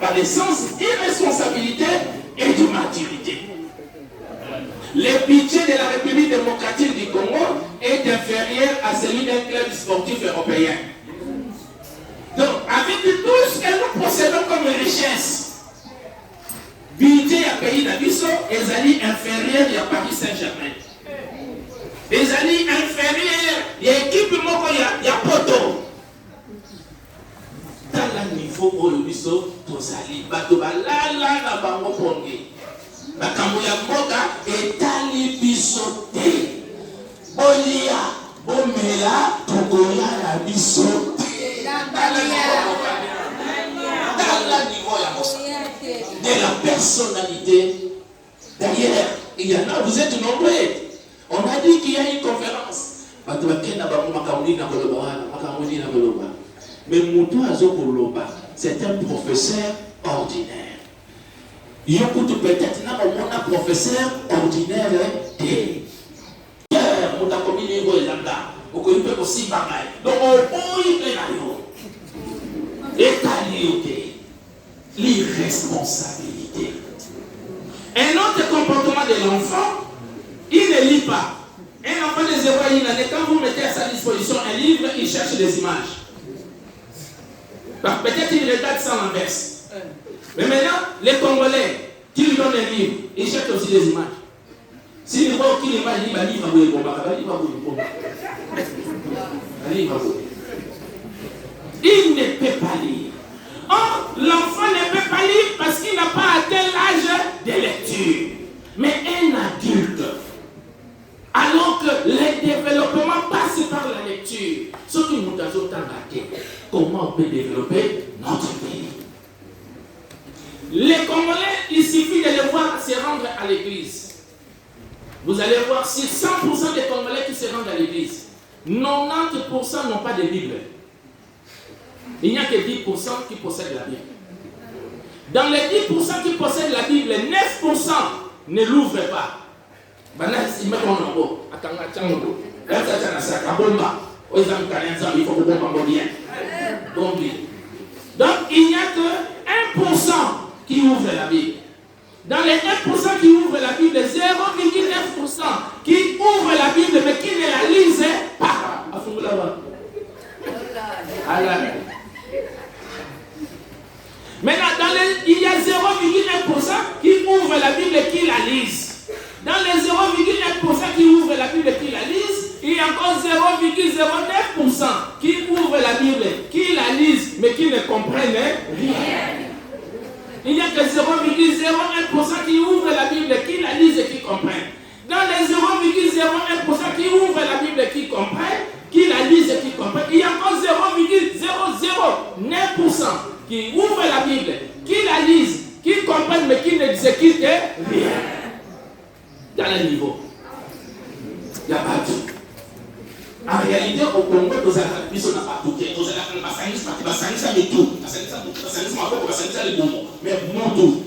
Par le sens d'irresponsabilité et d'immaturité. Le budget de la République démocratique du Congo est inférieur à celui d'un club sportif européen. Donc, avec tout ce que nous possédons comme richesse, budget à pays d'Abisso, les alliés inférieurs à Paris Saint-Germain. Les alliés inférieurs, il y a équipe, il y a Poto. Dans le niveau où le biso, tous alliés, la bango pongi. La Kambuya Moka est allé bisoter. Bolia, Bomela, Togoya, la bisoter. De la personnalité. D'ailleurs, il y en a, vous êtes nombreux. On a dit qu'il y a une conférence. Mais Moutou Azokoloba, c'est un professeur ordinaire. Il y a peut-être un professeur ordinaire. On a commis les mots là. Donc, on peut aussi parler. Donc, on peut y l'irresponsabilité. Un autre comportement de l'enfant, il ne lit pas. Un enfant de 0 à 1 année, quand vous mettez à sa disposition un livre, il cherche des images. Peut-être qu'il regarde ça en l'inverse. Mais maintenant, les Congolais, qui lui donnent un livre, ils cherchent aussi des images. S'il ne voit aucune image, il va lire, il ne peut pas lire. Or, l'enfant ne peut pas lire parce qu'il n'a pas atteint l'âge de lecture. Mais un adulte, alors que le développement passe par la lecture, ce qui nous a raté, comment on peut développer notre pays? Les Congolais, il suffit de les voir se rendre à l'église. Vous allez voir, si 100% des Congolais qui se rendent à l'église, 90% n'ont pas de Bible. Il n'y a que 10% qui possèdent la Bible. Dans les 10% qui possèdent la Bible, 9% ne l'ouvrent pas. Donc, il n'y a que 1% qui ouvrent la Bible. Dans les 1% qui ouvrent la Bible, 0,9% qui ouvrent la Bible mais qui ne la lisent pas. Maintenant, il y a 0,1% qui ouvrent la Bible et qui la lisent. Dans les 0,1% qui ouvrent la Bible et qui la lisent, il y a encore 0,09% qui ouvrent la Bible, qui la lisent mais qui ne comprennent rien. Il n'y a que 0,01% qui ouvrent la Bible, qui la lisent et qui comprennent. Dans les 0,01% qui ouvrent la Bible et qui comprennent, qui la lisent et qui comprennent, il y a encore 0,009% qui ouvrent la Bible, qui la lisent, qui comprennent, mais qui n'exécutent rien. Dans le niveau. Il n'y a pas tout. En réalité, au Congo, nous avons pas tout. Nous avons mais non tout.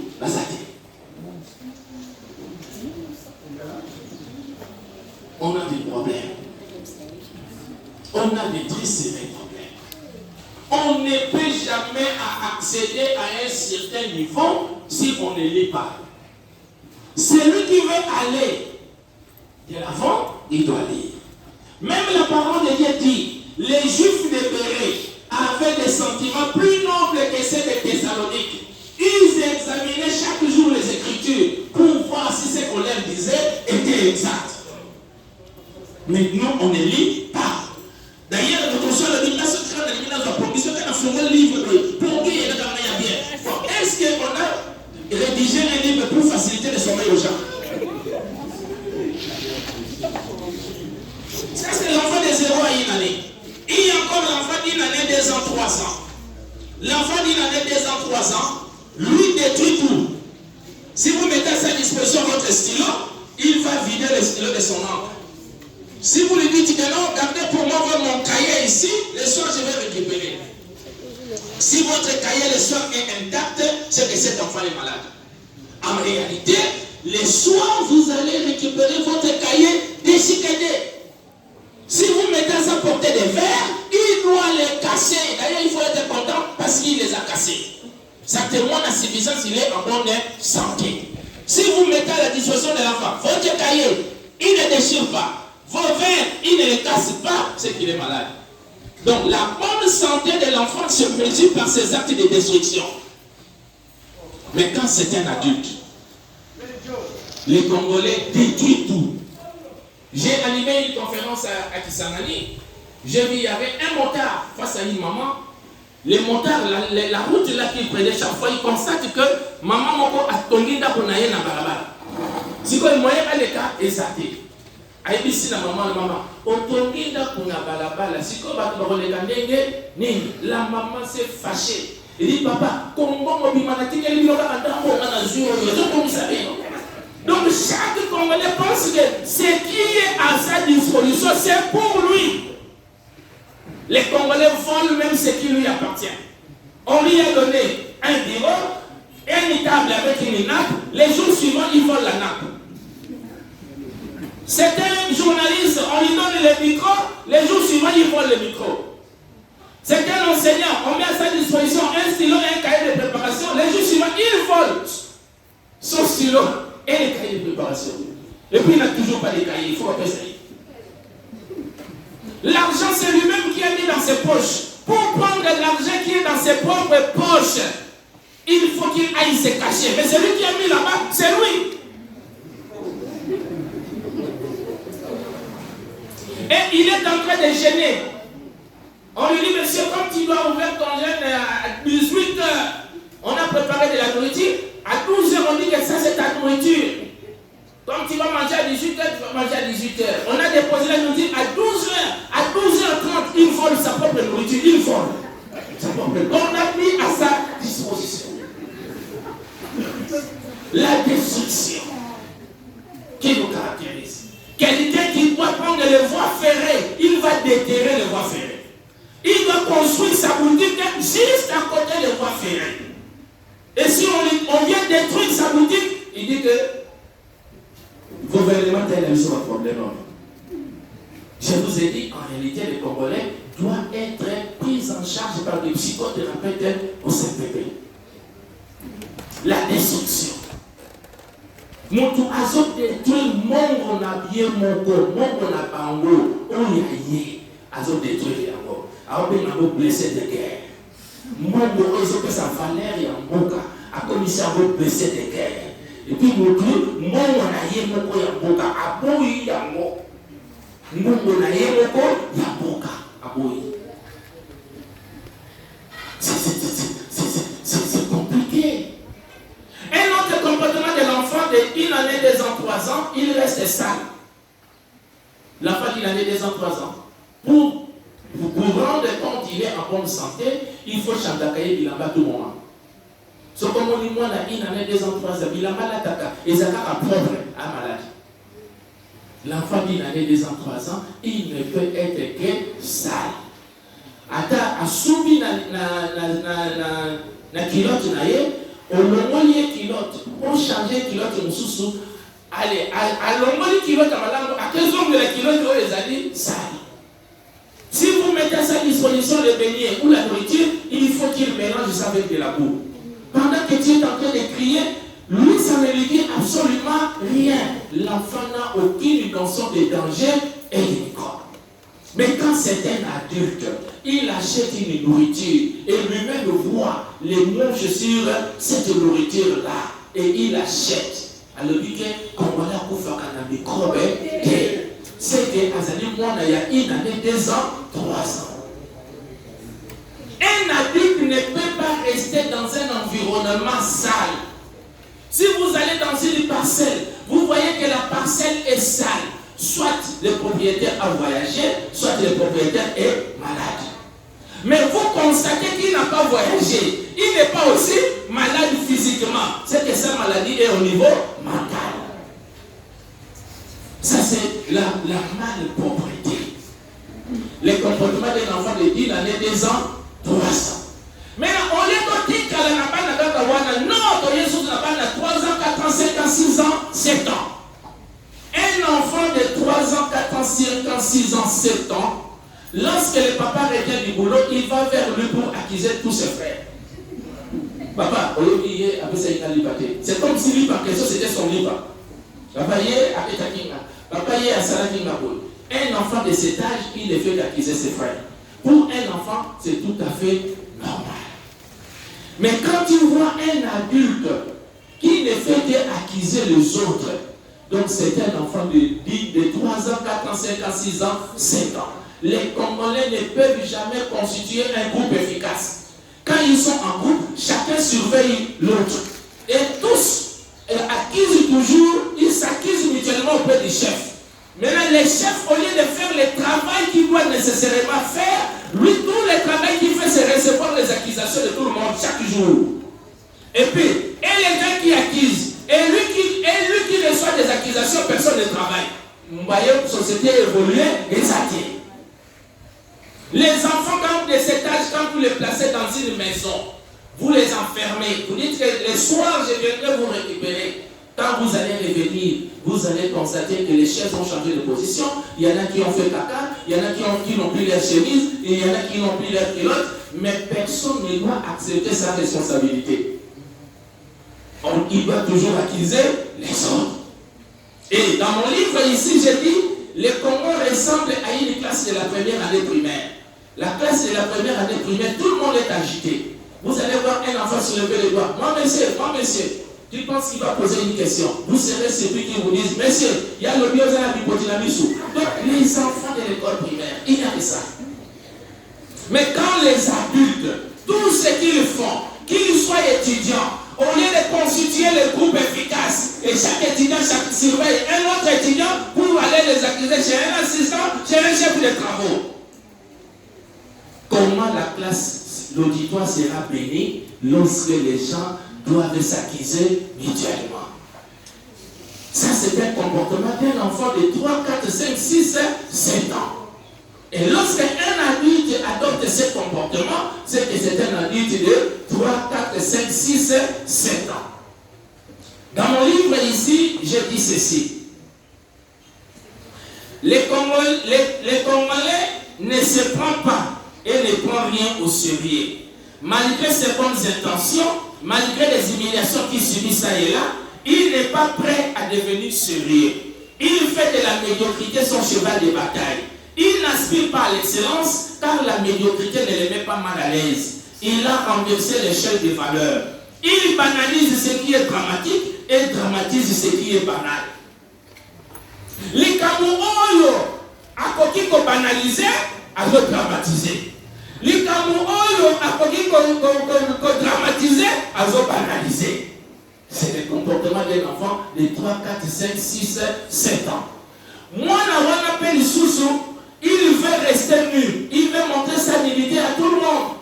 On a des problèmes. On a des tristes problèmes. On ne peut jamais accéder à un certain niveau si on ne lit pas. Celui qui veut aller de l'avant, il doit lire. Même la parole de Dieu dit, les Juifs de Bérée avaient des sentiments plus nobles que ceux de Thessalonique. Ils examinaient chaque jour les Écritures pour voir si ce qu'on leur disait était exact. Maintenant, on ne lit pas. D'ailleurs, notre soeur le dit, est-ce qu'on a rédigé un livre pour faciliter le sommeil aux gens? Ça, c'est l'enfant de 0 à 1 année. Il y a encore l'enfant d'une année, 2 ans, 3 ans. L'enfant d'une année, 2 ans, 3 ans, lui détruit tout. Si vous mettez à sa disposition votre stylo, il va vider le stylo de son oncle. Si vous lui dites que non, gardez pour moi mon cahier ici, le soir je vais récupérer. Si votre cahier le soir est intact, c'est que cet enfant est malade. En réalité, le soir vous allez récupérer votre cahier déchiqueté. Si vous mettez à sa portée des verres, il doit les casser. D'ailleurs, il faut être content parce qu'il les a cassés. Ça témoigne à suffisance qu'il est en bonne santé. Si vous mettez à la disposition de l'enfant votre cahier, il ne déchire pas. Vos verres, il ne les casse pas, c'est qu'il est malade. Donc, la bonne santé de l'enfant se mesure par ses actes de destruction. Mais quand c'est un adulte, les Congolais détruisent tout. J'ai animé une conférence à Kisangani. J'ai vu, il y avait un motard face à une maman. Les motards, la route là qu'ils prenaient chaque fois, ils constatent que maman moko a tonginda pour naïe na barabara. Si quoi, il moyen à l'état exacté. Aïe, ici la maman, on tonginda pour na barabara. Si quoi, la maman s'est fâchée. Il dit, papa, Congo mobimanati, il y a un dambo, on a joué, comme ça. Donc chaque Congolais pense que ce qui est à sa disposition, c'est pour lui. Les Congolais volent même ce qui lui appartient. On lui a donné un bureau, une table avec une nappe, les jours suivants, ils volent la nappe. Certains journalistes, on lui donne le micro, les jours suivants, ils volent le micro. Certains enseignants, on met à sa disposition un stylo et un cahier de préparation, les jours suivants, ils volent son stylo et les cahiers de préparation. Et puis, il n'a toujours pas de cahiers, il faut appeler ça. L'argent, c'est lui-même qui a mis dans ses poches. Pour prendre de l'argent qui est dans ses propres poches, il faut qu'il aille se cacher. Mais celui qui a mis là-bas, c'est lui. Et il est en train de gêner. On lui dit, monsieur, comme tu dois ouvrir ton jeûne à 18h, on a préparé de la nourriture. À 12h, on dit que ça, c'est ta nourriture. Comme tu vas manger à 18h, tu vas manger à 18h. On a déposé la nourriture à 12h. À 12h30, il vole sa propre nourriture. Il vole. On a mis à sa disposition. La destruction qui nous caractérise. Quelqu'un qui doit prendre les voies ferrées, il va déterrer les voies ferrées. Il va construire sa boutique juste à côté des voies ferrées. Et si on vient détruire sa boutique, il dit que gouvernement tel est sur un problème. Je vous ai dit, en réalité, les Congolais doivent être pris en charge par des psychothérapeutes au CPP. La destruction. Motu azo détruire mon bien mon bango, on y est, azo détruire yango. Alors bien yango blessé de guerre. Mon azo que sa valeur y en moka, a commissaire yango blessé de guerre. Et puis motu mon aye moko ya moka, aboyi yango. Mon aye moko ya moka, aboyi. C'est compliqué. Un autre comportement de l'enfant de 1 année, 2 ans, 3 ans, il reste sale. L'enfant d'une année, 2 ans, 3 ans. Pour rendre compte qu'il est en bonne santé, il faut chandakaye bilamba tout le moment. Ce comme on dit, moi, dans 1 année, 2 ans, 3 ans, bilamba la taka, et ça a propre à maladie. L'enfant d'une année, 2 ans, 3 ans, il ne peut être que sale. Ata, a soubi na kilote na ye, on longoli kilote, on change kilote mususu, allez, à longoli kilote à malango, à 15 ans de la kilote, on les a dit, sale. Si vous mettez à sa disposition le beignet ou la nourriture, il faut qu'il mélange ça avec de la boue. Pendant que tu es en train de crier, lui, ça ne lui dit absolument rien. L'enfant n'a aucune notion de danger et de microbe. Mais quand c'est un adulte, il achète une nourriture et lui-même voit les mouches sur cette nourriture-là et il achète. Alors, il dit qu'on va la couper un microbe. C'est que Azali Mwana, il y a 1 année, 2 ans, 3 ans. Un adulte ne peut pas rester dans un environnement sale. Si vous allez dans une parcelle, vous voyez que la parcelle est sale. Soit le propriétaire a voyagé, soit le propriétaire est malade. Mais vous constatez qu'il n'a pas voyagé. Il n'est pas aussi malade physiquement. C'est que sa maladie est au niveau mental. Ça, c'est la malpropreté. Le comportement d'un enfant de 10 années, 2 ans, 3 ans. Maintenant, on est dit qu'à la Nabana, non, Jésus n'a pas 3 ans, 4 ans, 5 ans, 6 ans, 7 ans. Un enfant de 3 ans, 4 ans, 5 ans, 6 ans, 7 ans, lorsque le papa revient du boulot, il va vers lui pour accuser tous ses frères. Papa, c'est comme si lui, par question, c'était son livre. Papa, un enfant de cet âge, il est fait d'accuser ses frères. Pour un enfant, c'est tout à fait normal. Mais quand tu vois un adulte qui ne fait qu'accuser les autres, donc c'est un enfant de 3 ans, 4 ans, 5 ans, 6 ans, 7 ans. Les Congolais ne peuvent jamais constituer un groupe efficace. Quand ils sont en groupe, chacun surveille l'autre. Et tous accusent toujours, ils s'accusent mutuellement auprès du chef. Maintenant, les chefs, au lieu de faire le travail qu'il doit nécessairement faire, lui, tout le travail qu'il fait, c'est recevoir les accusations de tout le monde chaque jour. Et puis, et les gens qui accusent, et lui qui reçoit des accusations, personne ne travaille. Vous voyez, la société évolue et ça tient. Les enfants, quand de cet âge, quand vous les placez dans une maison, vous les enfermez. Vous dites que le soir, je viendrai vous récupérer. Quand vous allez revenir, vous allez constater que les chaises ont changé de position. Il y en a qui ont fait caca, il y en a qui n'ont plus leur chemise, et il y en a qui n'ont plus leur culotte, mais personne ne doit accepter sa responsabilité. Il doit toujours accuser les autres. Et dans mon livre ici, j'ai dit, le Congo ressemble à une classe de la première année primaire. La classe de la première année primaire, tout le monde est agité. Vous allez voir un enfant se lever les doigts. Moi, monsieur, tu penses qu'il va poser une question. Vous serez celui qui vous dit, monsieur, il y a le bios à la bipotinamissou. Donc, les enfants de l'école primaire, il y a que ça. Mais quand les adultes, tout ce qu'ils font, qu'ils soient étudiants, au lieu de constituer le groupe efficace, et chaque étudiant surveille un autre étudiant pour aller les accuser chez un assistant, chez un chef de travaux. Comment la classe, l'auditoire sera béni lorsque les gens doivent s'accuser mutuellement? Ça, c'est un comportement d'un enfant de 3, 4, 5, 6, 7 ans. Et lorsqu'un adulte adopte ce comportement, c'est que c'est un adulte de 3, 4, 5, 6, 7 ans. Dans mon livre ici, je dis ceci. Les Congolais ne se prennent pas et ne prennent rien au sérieux. Malgré ses bonnes intentions, malgré les humiliations qu'il subit ça et là, il n'est pas prêt à devenir sérieux. Il fait de la médiocrité son cheval de bataille. Il n'aspire pas à l'excellence car la médiocrité ne le met pas mal à l'aise. Il a renversé l'échelle des valeurs. Il banalise ce qui est dramatique et dramatise ce qui est banal. Les Camerounais, à côté qu'on banalise, à dramatiser. Les Camerounais, à côté qu'on dramatise, à banaliser. C'est le comportement d'un enfant de 3, 4, 5, 6, 7 ans. Moi, on appelle Soussou. Il veut rester nu. Il veut montrer sa dignité à tout le monde.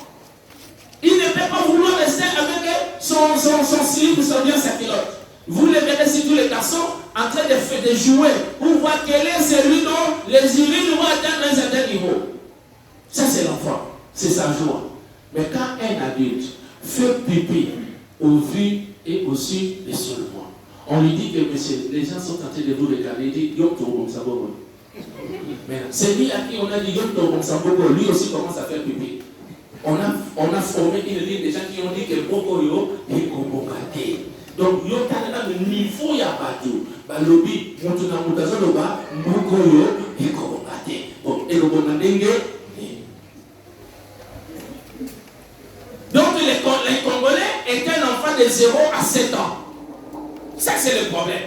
Il ne peut pas vouloir rester avec son slip ou bien sa culotte. Vous le verrez sur tous les garçons en train de jouer. Vous voyez quel est celui dont les urines vont atteindre un certain niveau. Ça, c'est l'enfant. C'est sa joie. Mais quand un adulte fait pipi au vu et au su des seulement, on lui dit que monsieur, les gens sont en train de vous regarder. Il dit, yo, tu comme ça, c'est lui à qui on a dit, yo, tu comme ça, lui aussi commence à faire pipi. On a formé une ligne des gens qui ont dit que Boko Yo est Kobokate. Donc, yo, t'as le niveau ya batu. Balobi, moutuna moutazo loba, Boko Yo est Kobokate. Bon, et le bonadenge. Donc, les Congolais est un enfant de 0 à 7 ans. Ça, c'est le problème.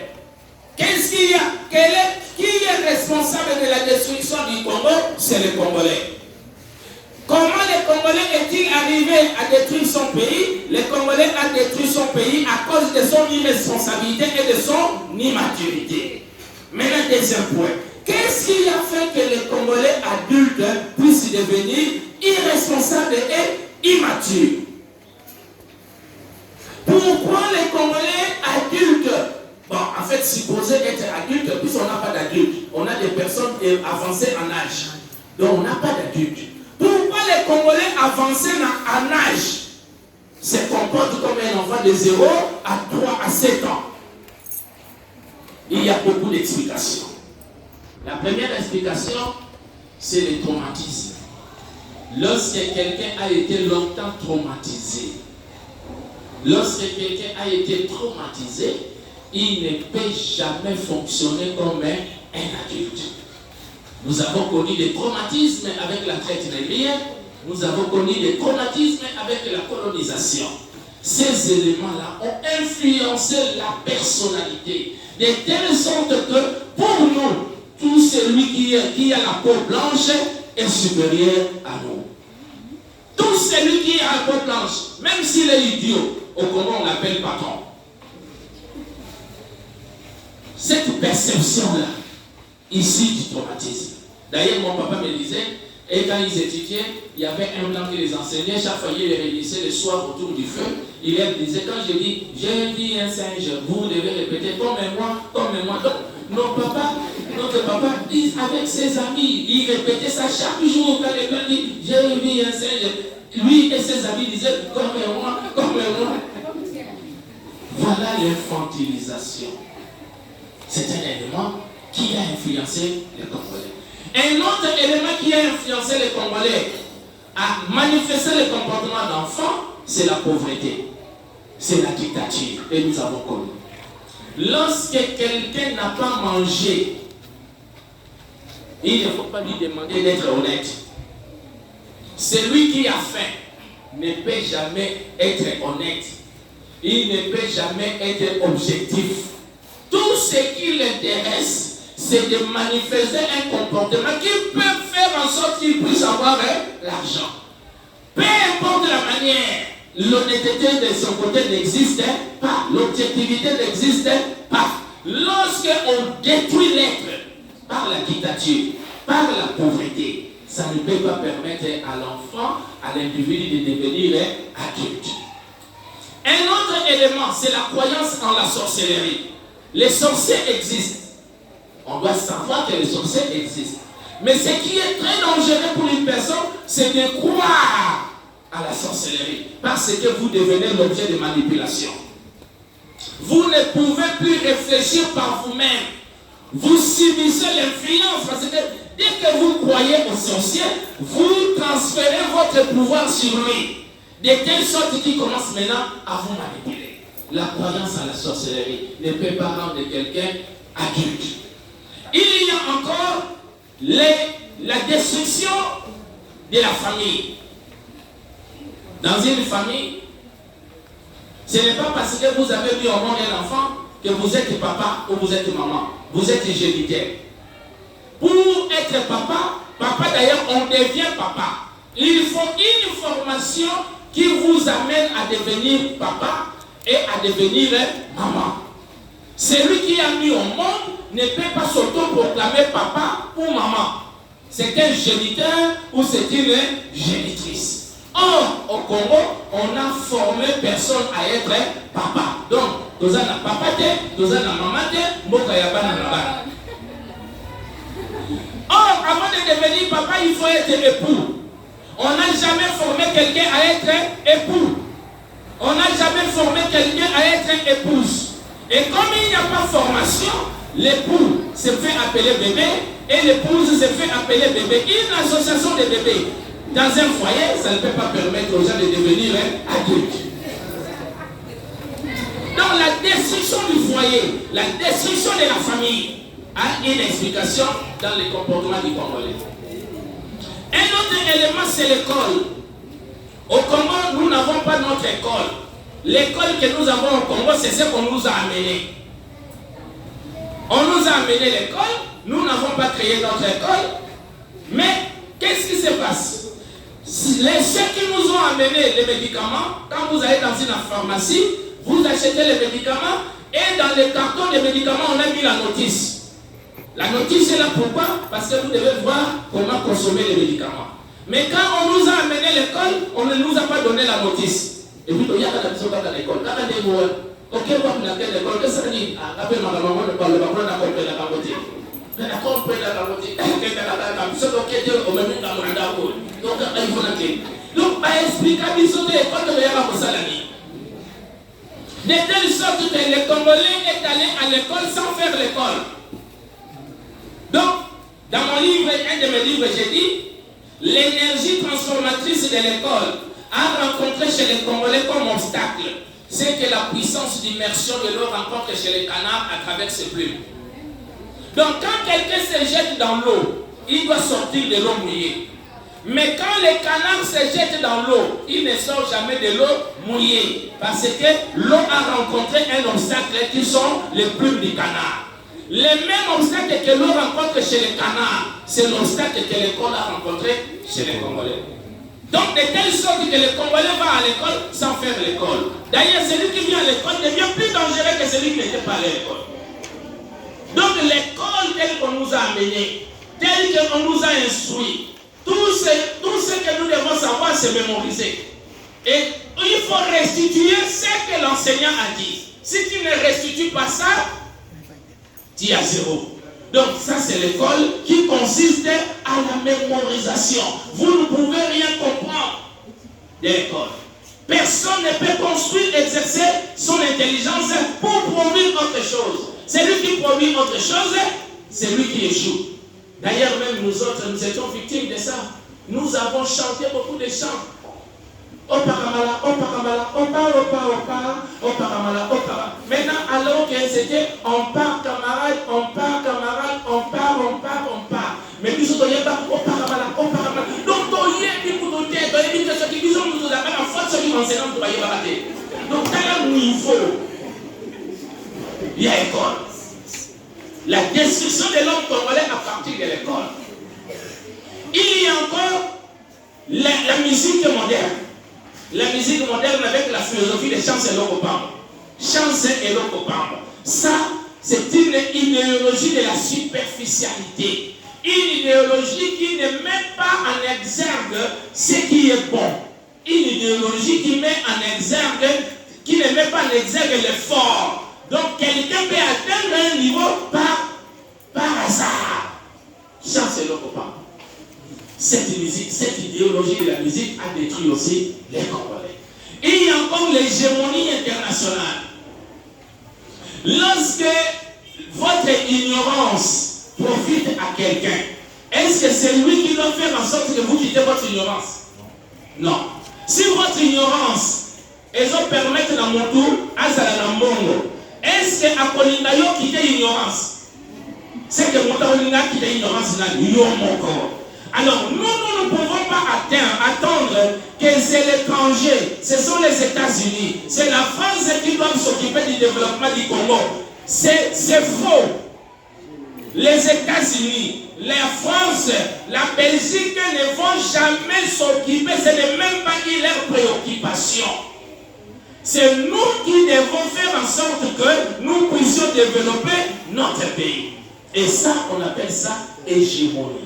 Qu'est-ce qu'il y a? Qui est responsable de la destruction du Congo? C'est les Congolais. Comment le Congolais est-il arrivé à détruire son pays? Le Congolais a détruit son pays à cause de son irresponsabilité et de son immaturité. Maintenant, deuxième point. Qu'est-ce qui a fait que les Congolais adultes puissent devenir irresponsables et immatures? Pourquoi les Congolais adultes, bon, en fait, supposés être adultes, puisqu'on n'a pas d'adultes, on a des personnes avancées en âge. Donc, on n'a pas d'adultes. Pourquoi les Congolais avancés en âge se comportent comme un enfant de 0 à 3 à 7 ans? Il y a beaucoup d'explications. La première explication, c'est le traumatisme. Lorsque quelqu'un a été longtemps traumatisé, il ne peut jamais fonctionner comme un adulte. Nous avons connu des traumatismes avec la traite négrière, nous avons connu des traumatismes avec la colonisation. Ces éléments-là ont influencé la personnalité, de telle sorte que pour nous, tout celui qui a la peau blanche est supérieur à nous. Tout celui qui a la peau blanche, même s'il est idiot, au Congo on l'appelle patron. Cette perception-là, ici du traumatisme. D'ailleurs, mon papa me disait, et quand ils étudiaient, il y avait un blanc qui les enseignait, chaque fois il les réunissait le soir autour du feu. Il leur disait, quand je dis, j'ai vu un singe, vous devez répéter, comme moi. Donc, notre papa, avec ses amis, il répétait ça chaque jour quand les blancs disent, j'ai vu un singe. Lui et ses amis disaient, comme moi. Voilà l'infantilisation. C'est un élément qui a influencé les Congolais. Un autre élément qui a influencé les Congolais à manifester le comportement d'enfant, c'est la pauvreté. C'est la dictature. Et nous avons connu. Lorsque quelqu'un n'a pas mangé, il ne faut pas lui demander d'être honnête. Celui qui a faim ne peut jamais être honnête. Il ne peut jamais être objectif. Tout ce qui l'intéresse, c'est de manifester un comportement qui peut faire en sorte qu'il puisse avoir l'argent. Peu importe la manière, l'honnêteté de son côté n'existe pas. L'objectivité n'existe pas. Lorsque on détruit l'être par la dictature, par la pauvreté, ça ne peut pas permettre à l'enfant, à l'individu de devenir adulte. Un autre élément, c'est la croyance en la sorcellerie. Les sorciers existent. On doit savoir que les sorciers existent. Mais ce qui est très dangereux pour une personne, c'est de croire à la sorcellerie. Parce que vous devenez l'objet de manipulation. Vous ne pouvez plus réfléchir par vous-même. Vous subissez l'influence. Parce que dès que vous croyez au sorcier, vous transférez votre pouvoir sur lui. De telle sorte qu'il commence maintenant à vous manipuler. La croyance à la sorcellerie ne peut pas rendre quelqu'un adulte. Il y a encore la destruction de la famille. Dans une famille, ce n'est pas parce que vous avez mis au monde un enfant que vous êtes papa ou vous êtes maman. Vous êtes géniteur. Pour être papa d'ailleurs, on devient papa. Il faut une formation qui vous amène à devenir papa et à devenir maman. Celui qui a mis au monde ne peut pas s'auto-proclamer papa ou maman. C'est un géniteur ou c'est une génitrice. Or, au Congo, on a formé personne à être papa. Donc, nous avons papa, nous avons maman, or, avant de devenir papa, il faut être époux. On n'a jamais formé quelqu'un à être époux. On n'a jamais formé quelqu'un à être épouse. Et comme il n'y a pas de formation, l'époux se fait appeler bébé et l'épouse se fait appeler bébé. Une association de bébés dans un foyer, ça ne peut pas permettre aux gens de devenir adultes. Donc la destruction du foyer, la destruction de la famille a une explication dans les comportements du Congolais. Un autre élément, c'est l'école. Au Congo, nous n'avons pas notre école. L'école que nous avons au Congo, c'est ce qu'on nous a amené. On nous a amené l'école, nous n'avons pas créé notre école. Mais qu'est-ce qui se passe? Ceux qui nous ont amené les médicaments, quand vous allez dans une pharmacie, vous achetez les médicaments et dans le carton des médicaments, on a mis la notice. La notice est là pourquoi? Parce que vous devez voir comment consommer les médicaments. Mais quand on nous a amené l'école, on ne nous a pas donné la notice. Et puis, il y a la mission dans l'école. Quand on est ok, on va à l'école, qu'est-ce que ça dit? Après, ma maman ne parle pas, on a compris la carotte. On a compris la carotte. Donc, à expliquer à l'école de l'école pour ça la vie. De telle sorte que les Congolais est allé à l'école sans faire l'école. Donc, dans mon livre, un de mes livres, j'ai dit, l'énergie transformatrice de l'école a rencontré chez les Congolais comme obstacle, c'est que la puissance d'immersion de l'eau rencontre chez les canards à travers ses plumes. Donc, quand quelqu'un se jette dans l'eau, il doit sortir de l'eau mouillée. Mais quand les canards se jettent dans l'eau, il ne sort jamais de l'eau mouillée. Parce que l'eau a rencontré un obstacle qui sont les plumes du canard. Les mêmes obstacles que l'on rencontre chez les canards, c'est l'obstacle que l'école a rencontré chez les Congolais. Donc, de telle sorte que les Congolais vont à l'école sans faire l'école. D'ailleurs, celui qui vient à l'école devient plus dangereux que celui qui n'était pas à l'école. Donc, l'école telle qu'on nous a amené, telle qu'on nous a instruit, tout ce que nous devons savoir, c'est mémoriser. Et il faut restituer ce que l'enseignant a dit. Si tu ne restitues pas ça, tu es à zéro. Donc ça c'est l'école qui consiste à la mémorisation. Vous ne pouvez rien comprendre de l'école. Personne ne peut construire, exercer son intelligence pour produire autre chose. Celui qui produit autre chose, c'est lui qui échoue. D'ailleurs, même nous autres, nous étions victimes de ça. Nous avons chanté beaucoup de chants. Opakamala, opakamala, opa, opa, opa, opakamala, opa. Maintenant, alors que c'était on part camarade, on part camarade, on part, on part, on part. Mais nous autres, il n'y a pas opakamala, opakamala. Donc, il y a des coups de tête, il y a des gens qui disent que nous avons la foi de ceux qui enseignent pour y rater. Donc, à un niveau, il y a école. La destruction de l'homme congolais à partir de l'école. Il y a encore la musique moderne. La musique moderne avec la philosophie des chants et l'ocopambe. Chants et l'ocopambe. Ça, c'est une idéologie de la superficialité. Une idéologie qui ne met pas en exergue ce qui est bon. Une idéologie qui met en exergue, qui ne met pas en exergue l'effort. Donc quelqu'un peut atteindre un niveau par hasard. Chants et l'ocopambe. Cette musique, cette idéologie de la musique a détruit aussi les Congolais. Et il y a encore l'hégémonie internationale. Lorsque votre ignorance profite à quelqu'un, est-ce que c'est lui qui doit faire en sorte que vous quittez votre ignorance? Non. Si votre ignorance, elles ont permis dans mon tour, à Zalambongo, est-ce que à Kolindayo quitte l'ignorance? C'est que mon tour quitte l'ignorance là, mon corps. Alors, nous ne pouvons pas attendre que c'est l'étranger, ce sont les États-Unis, c'est la France qui doit s'occuper du développement du Congo. C'est faux. Les États-Unis, la France, la Belgique ne vont jamais s'occuper, ce n'est même pas leur préoccupation. C'est nous qui devons faire en sorte que nous puissions développer notre pays. Et ça, on appelle ça hégémonie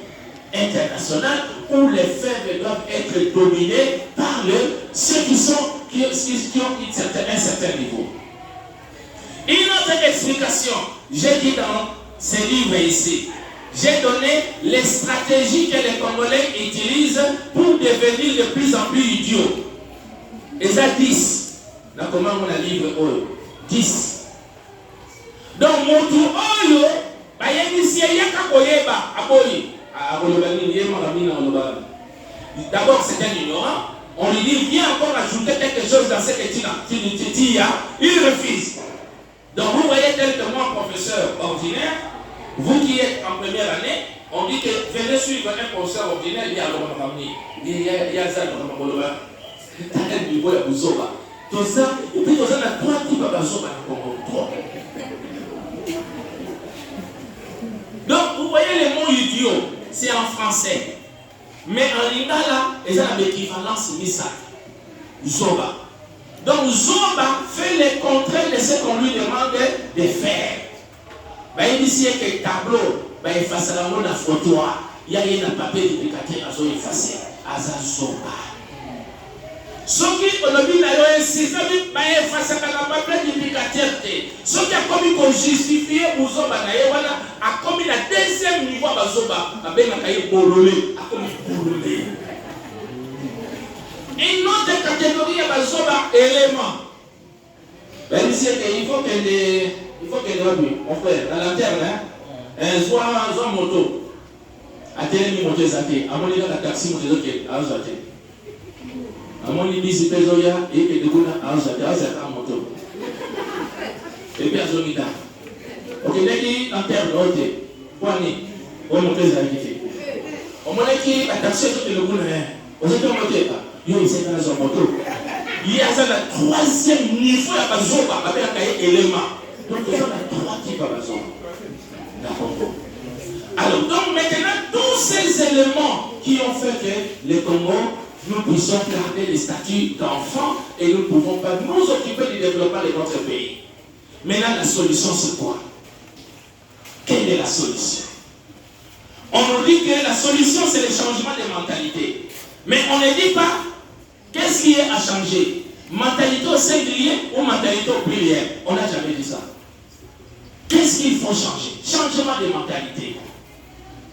internationale, où les faibles doivent être dominés par ceux qui ont un certain niveau. Une autre explication, j'ai dit dans ces livres ici, j'ai donné les stratégies que les Congolais utilisent pour devenir de plus en plus idiots. Et ça 10. Dans comment on a livre 10. Donc, mon tour, d'abord, c'est un ignorant. On lui dit, viens encore ajouter quelque chose dans ce que tu as. Il refuse. Donc, vous voyez tel que moi, professeur ordinaire, vous qui êtes en première année, on dit que venez suivre un professeur ordinaire, il y a ça dans le niveau de Bouzoba. Tout ça, et puis, on a 3 types de Bouzoba dans le Congo. 3. Donc, vous voyez les mots idiots, c'est en français. Mais en lingala, ils ont l'équivalence Misa. Zoba. Donc, Zoba fait le contraire de ce qu'on lui demande de faire. Il dit que tableau, il fasse la mode à photo. Il y a un papier d'éducateur à effacer. Aza Zoba. Ce qui on a vu d'ailleurs insisté, il efface la papier d'éducateur. Ce qui a commis pour justifier pour Zoba, a commis la deuxième niveau à Zoba. A commis Bololé. Une autre catégorie à Zoba, élément. Il faut que mon frère, la lanterne, soit moto. A télé moto zaté. A mon la taxi moto zaté. A zaté. A mon bisi pesoya et que de kuna a zaté. A zaté en moto. Et puis à Zonida. Ok, l'équipe lanterne haute. Poignet. On moto zaté. On m'a dit que la taxi est le kuna. On s'est dit que il s'est dans son moto. Il y a ça le 3e niveau à Bazoba avec un élément. Donc il y a 3 types à Bazoba. D'accord. Alors, donc maintenant, tous ces éléments qui ont fait que les Congo, nous puissions garder les statuts d'enfants et nous ne pouvons pas nous occuper du développement de notre pays. Maintenant, la solution, c'est quoi? Quelle est la solution? On nous dit que la solution, c'est le changement de mentalité. Mais on ne dit pas qu'est-ce qui est à changer. Mentalité au singulier ou mentalité au pluriel? On n'a jamais dit ça. Qu'est-ce qu'il faut changer? Changement de mentalité.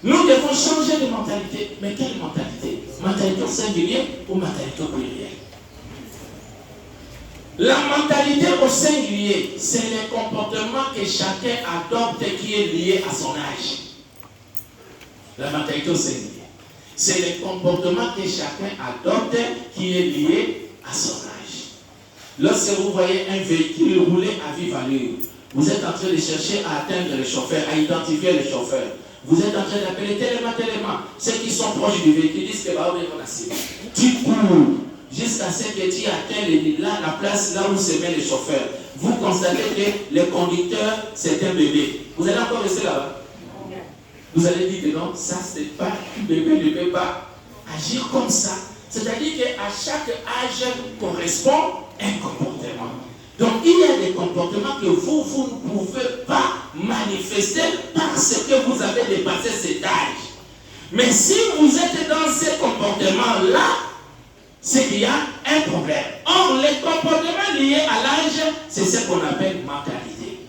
Nous devons changer de mentalité. Mais quelle mentalité? Mentalité au singulier ou mentalité au pluriel? La mentalité au singulier, c'est le comportement que chacun adopte qui est lié à son âge. La mentalité au singulier, c'est le comportement que chacun adopte qui est lié à son âge. Lorsque vous voyez un véhicule rouler à vive allure, vous êtes en train de chercher à atteindre le chauffeur, à identifier le chauffeur. Vous êtes en train d'appeler tellement. Ceux qui sont proches du véhicule disent que bah, on est. Tu cours jusqu'à ce que tu atteignes la place là où se met le chauffeur. Vous constatez que le conducteur, c'est un bébé. Vous allez encore rester là-bas. Vous allez dire que non, ça c'est pas un bébé ne peut pas agir comme ça. C'est-à-dire qu'à chaque âge correspond un comportement. Donc il y a des comportements que vous ne pouvez pas manifester parce que vous avez dépassé cet âge. Mais si vous êtes dans ces comportements-là, c'est qu'il y a un problème. Or, les comportements liés à l'âge, c'est ce qu'on appelle mentalité.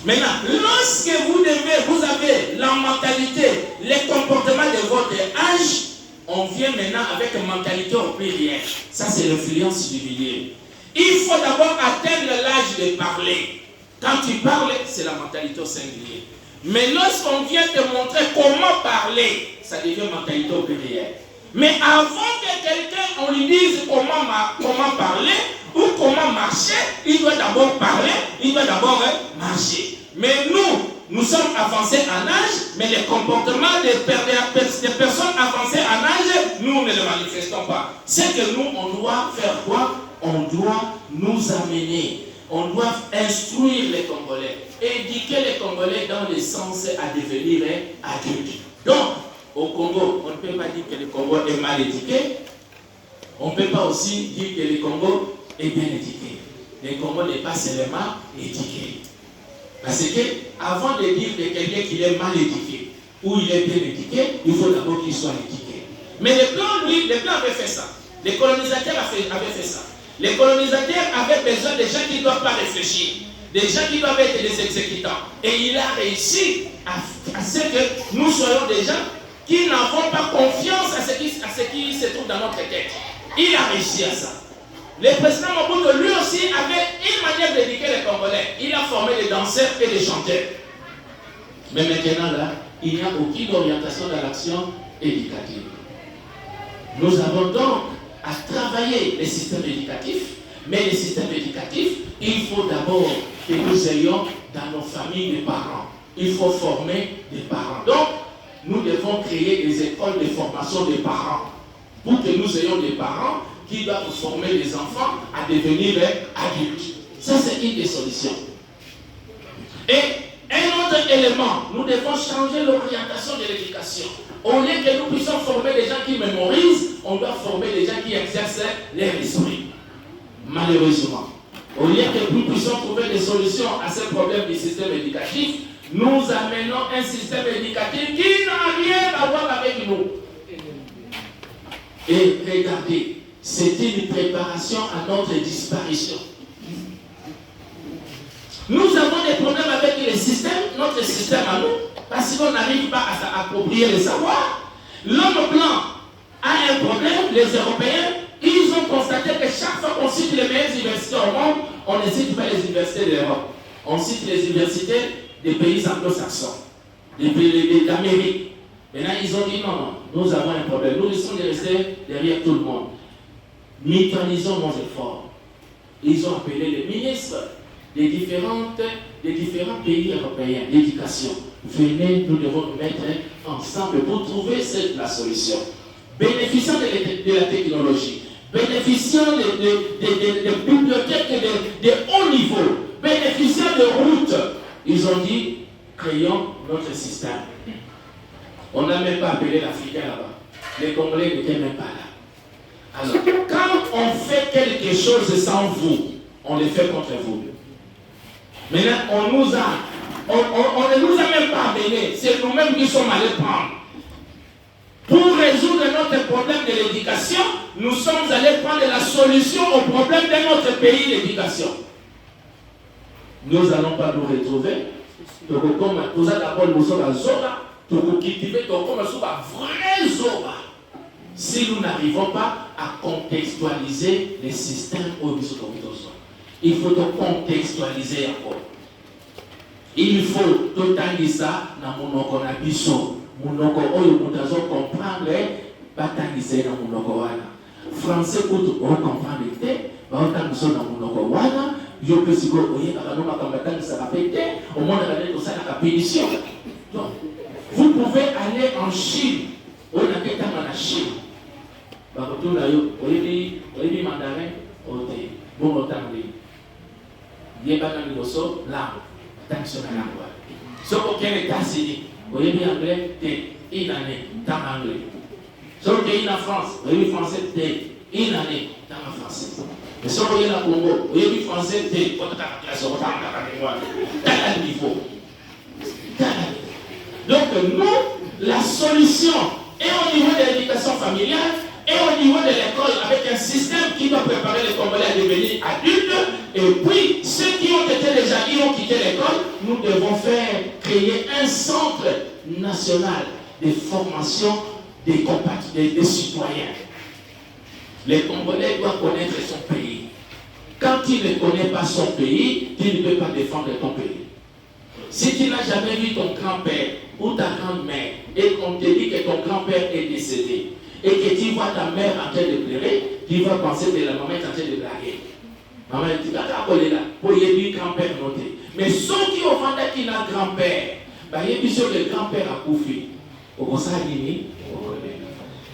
Maintenant, lorsque vous avez la mentalité, les comportements de votre âge, on vient maintenant avec une mentalité au pluriel. Ça, c'est l'influence du milieu. Il faut d'abord atteindre l'âge de parler. Quand tu parles, c'est la mentalité au singulier. Mais lorsqu'on vient te montrer comment parler, ça devient mentalité au pluriel. Mais avant que quelqu'un, on lui dise comment parler ou comment marcher, il doit d'abord parler, il doit d'abord marcher. Mais nous sommes avancés en âge, mais les comportements des personnes avancées en âge, nous ne les manifestons pas. C'est que nous, on doit faire quoi? On doit nous amener, on doit instruire les Congolais, éduquer les Congolais dans le sens à devenir adultes. Donc, au Congo, on ne peut pas dire que le Congo est mal éduqué. On ne peut pas aussi dire que le Congo est bien éduqué. Le Congo n'est pas seulement éduqué. Parce que, avant de dire de quelqu'un qu'il est mal éduqué ou il est bien éduqué, il faut d'abord qu'il soit éduqué. Mais le plan, lui, le plan avait fait ça. Les colonisateurs avaient fait ça. Les colonisateurs avaient besoin de gens qui ne doivent pas réfléchir, des gens qui doivent être des exécutants. Et il a réussi à ce que nous soyons des gens qui n'avons pas confiance à ce qui se trouve dans notre tête. Il a réussi à ça. Le président Mobutu, lui aussi, avait une manière d'éduquer les Congolais. Il a formé des danseurs et des chanteurs. Mais maintenant, là, il n'y a aucune orientation dans l'action éducative. Nous avons donc à travailler les systèmes éducatifs, mais les systèmes éducatifs, il faut d'abord que nous ayons dans nos familles des parents. Il faut former des parents. Donc, nous devons créer des écoles de formation des parents pour que nous ayons des parents qui doivent former les enfants à devenir adultes. Ça, c'est une des solutions. Et un autre élément, nous devons changer l'orientation de l'éducation. Au lieu que nous puissions former des gens qui mémorisent, on doit former des gens qui exercent leur esprit. Malheureusement, au lieu que nous puissions trouver des solutions à ces problèmes du système éducatif, nous amenons un système éducatif qui n'a rien à voir avec nous. Et regardez, c'est une préparation à notre disparition. Nous avons des problèmes avec les systèmes, notre système à nous, parce qu'on n'arrive pas à s'approprier le savoir. L'homme blanc a un problème, les Européens, ils ont constaté que chaque fois qu'on cite les meilleures universités au monde, on ne cite pas les universités de l'Europe. On cite les universités des pays anglo-saxons, des pays d'Amérique. Maintenant, ils ont dit non, nous avons un problème. Nous risquons de rester derrière tout le monde. Mutualisons nos efforts. Ils ont appelé les ministres des différents pays européens d'éducation. Venez, nous devons nous mettre ensemble pour trouver la solution. Bénéficiant de la technologie, bénéficiant des bibliothèques de haut niveau, bénéficiant de routes, ils ont dit, créons notre système. On n'a même pas appelé l'Africain là-bas. Les Congolais n'étaient même pas là. Alors, quand on fait quelque chose sans vous, on le fait contre vous. Maintenant, on ne nous a même pas amenés. C'est nous-mêmes qui sommes allés prendre. Pour résoudre notre problème de l'éducation, nous sommes allés prendre la solution au problème de notre pays d'éducation. Nous n'allons pas nous retrouver. Nous allons d'abord nous sommes à Zora, pour cultiver comme un vrai Zora. Si nous n'arrivons pas à contextualiser les systèmes au besoin. il faut te contextualiser encore. Il faut tout ça dans monoko na biso. Monoko oyo mutazo comprendre batangise na monoko wana. Français pour comprendre te, batangise na monoko wana. Yo pesiko oye bakano makambatangisa kapete, au moins on a ça la pétition. Donc vous pouvez aller en Chine. On a été en Chine. Bakoto na yo oyebi mandarin ote bon otangli. Yebana liboso langue. Attention à l'anglais. Si vous avez les États-Unis, vous avez anglais, une année, dans l'anglais. Si vous avez en France, vous avez français, une année, dans le français. Mais si vous avez en Congo, vous avez français, vous avez un niveau. Donc, nous, la solution est au niveau de l'éducation familiale et au niveau de l'école avec un système qui doit préparer les Congolais à devenir adultes. Et puis, ceux qui ont été déjà, qui ont quitté l'école, nous devons créer un centre national de formation des citoyens. Les Congolais doivent connaître son pays. Quand il ne connaît pas son pays, il ne peut pas défendre ton pays. Si tu n'as jamais vu ton grand-père ou ta grand-mère et qu'on te dit que ton grand-père est décédé et que tu vois ta mère en train de pleurer, tu vas penser que la maman est en train de blaguer. Maman dit, pour y grand-père noté. Mais ceux qui ont vendu qui n'a grand-père, il y a sûr que le grand-père a couffé.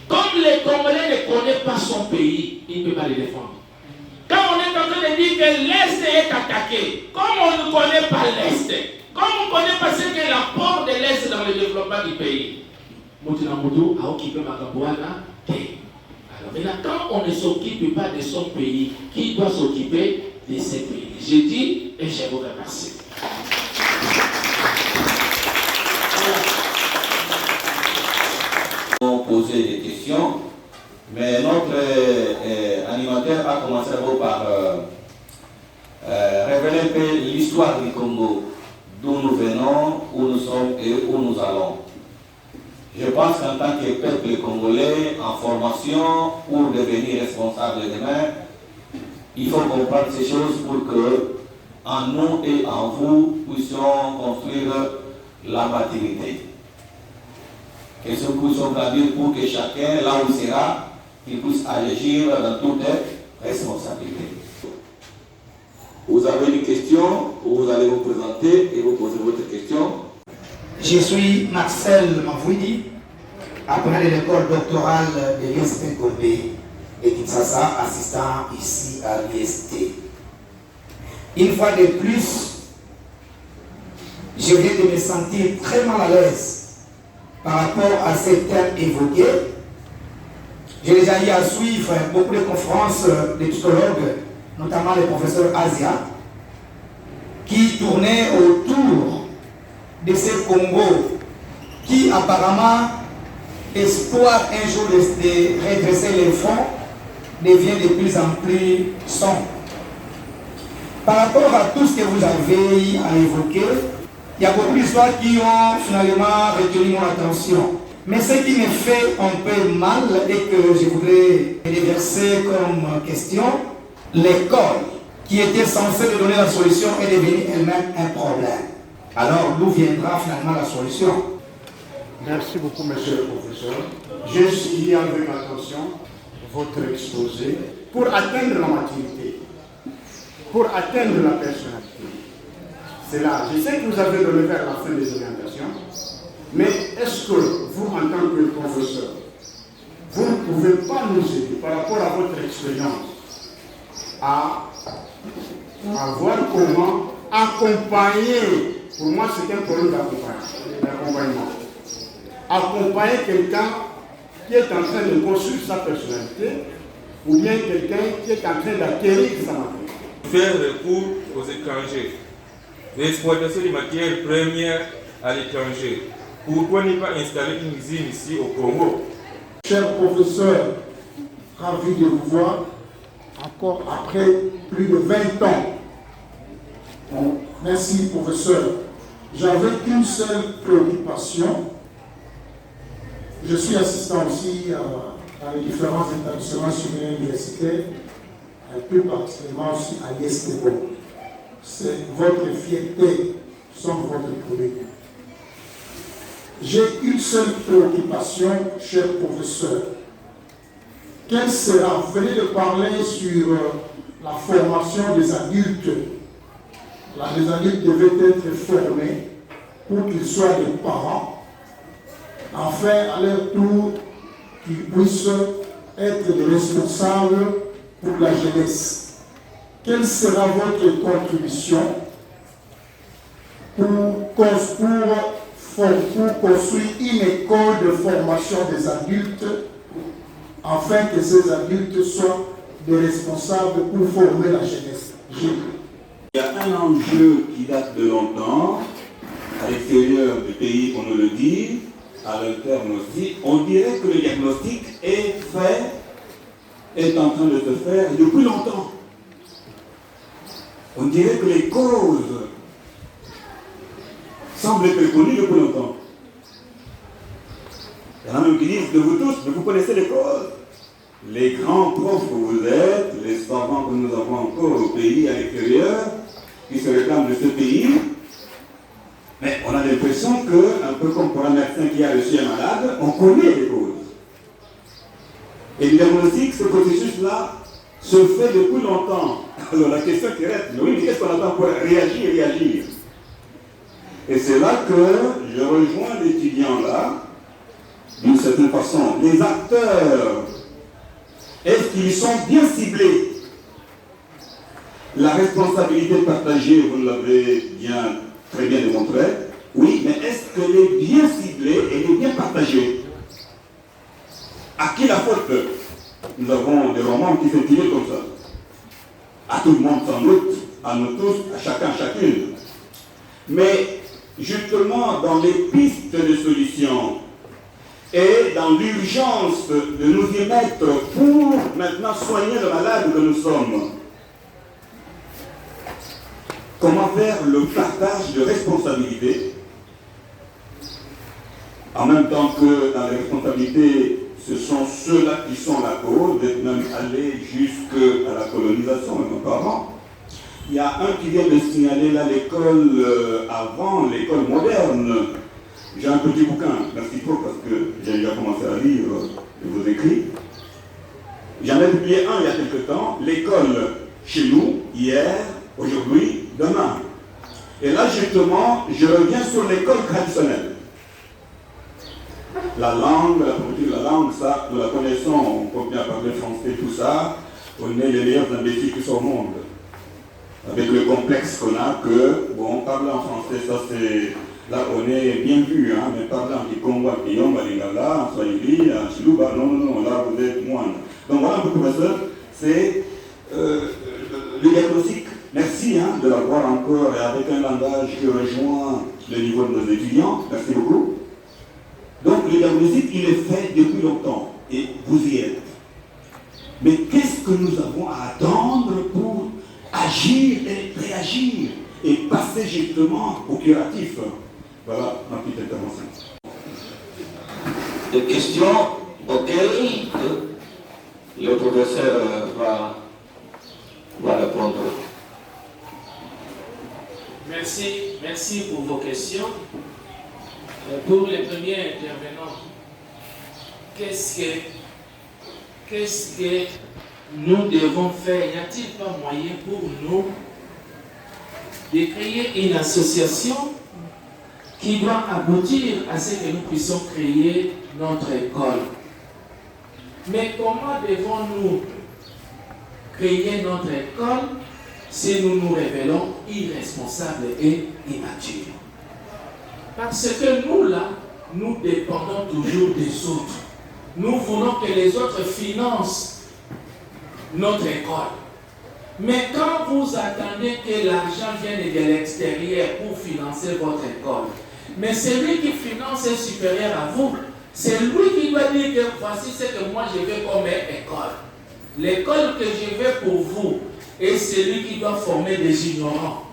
Comme les Congolais ne connaissent pas son pays, il ne peut pas le défendre. Quand on est en train de dire que l'Est est attaqué, comme on ne connaît pas l'Est, comme on ne connaît pas ce qu'est l'apport de l'Est dans le développement du pays, Moutinamoudou a occupé Makabouana. Alors maintenant, quand on ne s'occupe pas de son pays, qui doit s'occuper de ce pays? J'ai dit et je vous remercie. On posait des questions, mais notre animateur a commencé par révéler un peu l'histoire du Congo, d'où nous venons, où nous sommes et où nous allons. Je pense qu'en tant que peuple congolais en formation pour devenir responsable demain, il faut comprendre ces choses pour que, en nous et en vous, puissions construire la maturité. Que ce puissions grandir pour que chacun, là où il sera, qu'il puisse agir dans toute responsabilité. Vous avez une question, vous allez vous présenter et vous poser votre question. Je suis Marcel Mavouidi, apprenant de l'école doctorale de l'ISP Gombe et Kinshasa, assistant ici à l'IST. Une fois de plus, je viens de me sentir très mal à l'aise par rapport à ces thèmes évoqués. J'ai déjà eu à suivre beaucoup de conférences de psychologues, notamment le professeur Asia, qui tournaient autour de ce Congo qui apparemment espoir un jour de redresser les fonds devient de plus en plus sombre. Par rapport à tout ce que vous avez à évoquer, il y a beaucoup d'histoires qui ont finalement retenu mon attention. Mais ce qui me fait un peu mal et que je voudrais déverser comme question, l'école qui était censée donner la solution est devenue elle-même un problème. Alors, d'où viendra finalement la solution? Merci beaucoup, monsieur le professeur. J'ai suivi avec attention votre exposé pour atteindre la maturité, pour atteindre la personnalité. C'est là. Je sais que vous avez donné vers la fin des orientations, mais est-ce que vous, en tant que professeur, vous ne pouvez pas nous aider par rapport à votre expérience à voir comment accompagner? Pour moi, c'est un problème d'accompagnement. Accompagner quelqu'un qui est en train de construire sa personnalité ou bien quelqu'un qui est en train d'acquérir sa maturité. Faire recours aux étrangers. L'exploitation des matières premières à l'étranger. Pourquoi ne pas installer une usine ici au Congo? Cher professeur, ravi de vous voir encore après plus de 20 ans. Bon, merci professeur. J'avais qu'une seule préoccupation. Je suis assistant aussi à les différents établissements supérieurs universitaires et plus particulièrement aussi à l'ISTECO. C'est votre fierté, sans votre produit. J'ai une seule préoccupation, cher professeur. Quelle sera, vous venez de parler sur la formation des adultes. Les adultes devaient être formés pour qu'ils soient des parents, afin à leur tour qu'ils puissent être des responsables pour la jeunesse. Quelle sera votre contribution pour construire une école de formation des adultes afin que ces adultes soient des responsables pour former la jeunesse? Il y a un enjeu qui date de longtemps, à l'extérieur du pays, on nous le dit, à l'interne aussi. On dirait que le diagnostic est en train de se faire depuis longtemps. On dirait que les causes semblent être connues depuis longtemps. Il y en a même qui disent de vous tous, mais vous connaissez les causes. Les grands profs que vous êtes, les savants que nous avons encore au pays, à l'extérieur, qui se réclament de ce pays, mais on a l'impression que, un peu comme pour un médecin qui a reçu un malade, on connaît les causes. Et le diagnostic, ce processus-là, se fait depuis longtemps. Alors la question qui reste, oui, mais qu'est-ce qu'on attend pour réagir? Et c'est là que je rejoins l'étudiant là, d'une certaine façon. Les acteurs, est-ce qu'ils sont bien ciblés? La responsabilité partagée, vous l'avez très bien démontré. Oui, mais est-ce qu'elle est bien ciblée, elle est bien partagée? À qui la faute? Nous avons des romans qui s'intitulent comme ça. À tout le monde sans doute, à nous tous, à chacun, chacune. Mais justement, dans les pistes de solutions et dans l'urgence de nous y mettre pour maintenant soigner le malade que nous sommes, comment faire le partage de responsabilités en même temps que dans les responsabilités, ce sont ceux-là qui sont la cause d'être même allés jusqu'à la colonisation, même auparavant. Il y a un qui vient de signaler là l'école avant, l'école moderne. J'ai un petit bouquin, merci beaucoup parce que j'ai déjà commencé à lire vos écrits. J'en ai publié un il y a quelque temps, l'école chez nous, hier, aujourd'hui, demain. Et là, justement, je reviens sur l'école traditionnelle. La langue, la politique de la langue, ça, nous la connaissons, on peut bien parler français, tout ça. On est les meilleurs imbéciles qui sont au monde. Avec le complexe qu'on a que, bon, parler en français, ça c'est... Là, on est bien vu, hein, mais parler en Kikongo, en Kiyomba, en Lingala, en Swahili, en Chiluba, non, là, vous êtes moine. Donc voilà un peu, professeur, c'est le diagnostic. Merci de l'avoir encore et avec un langage qui rejoint le niveau de nos étudiants. Merci beaucoup. Donc le diagnostic, il est fait depuis longtemps et vous y êtes. Mais qu'est-ce que nous avons à attendre pour agir et réagir et passer justement au curatif? Voilà ma petite intervention. Des questions auxquelles le professeur va répondre. Merci pour vos questions. Pour les premiers intervenants, qu'est-ce que nous devons faire? Y a-t-il pas moyen pour nous de créer une association qui doit aboutir à ce que nous puissions créer notre école? Mais comment devons-nous créer notre école si nous nous révélons irresponsables et immatures? Parce que nous, là, nous dépendons toujours des autres. Nous voulons que les autres financent notre école. Mais quand vous attendez que l'argent vienne de l'extérieur pour financer votre école, mais celui qui finance est supérieur à vous, c'est lui qui doit dire que voici ce que moi je veux comme école. L'école que je veux pour vous est celui qui doit former des ignorants.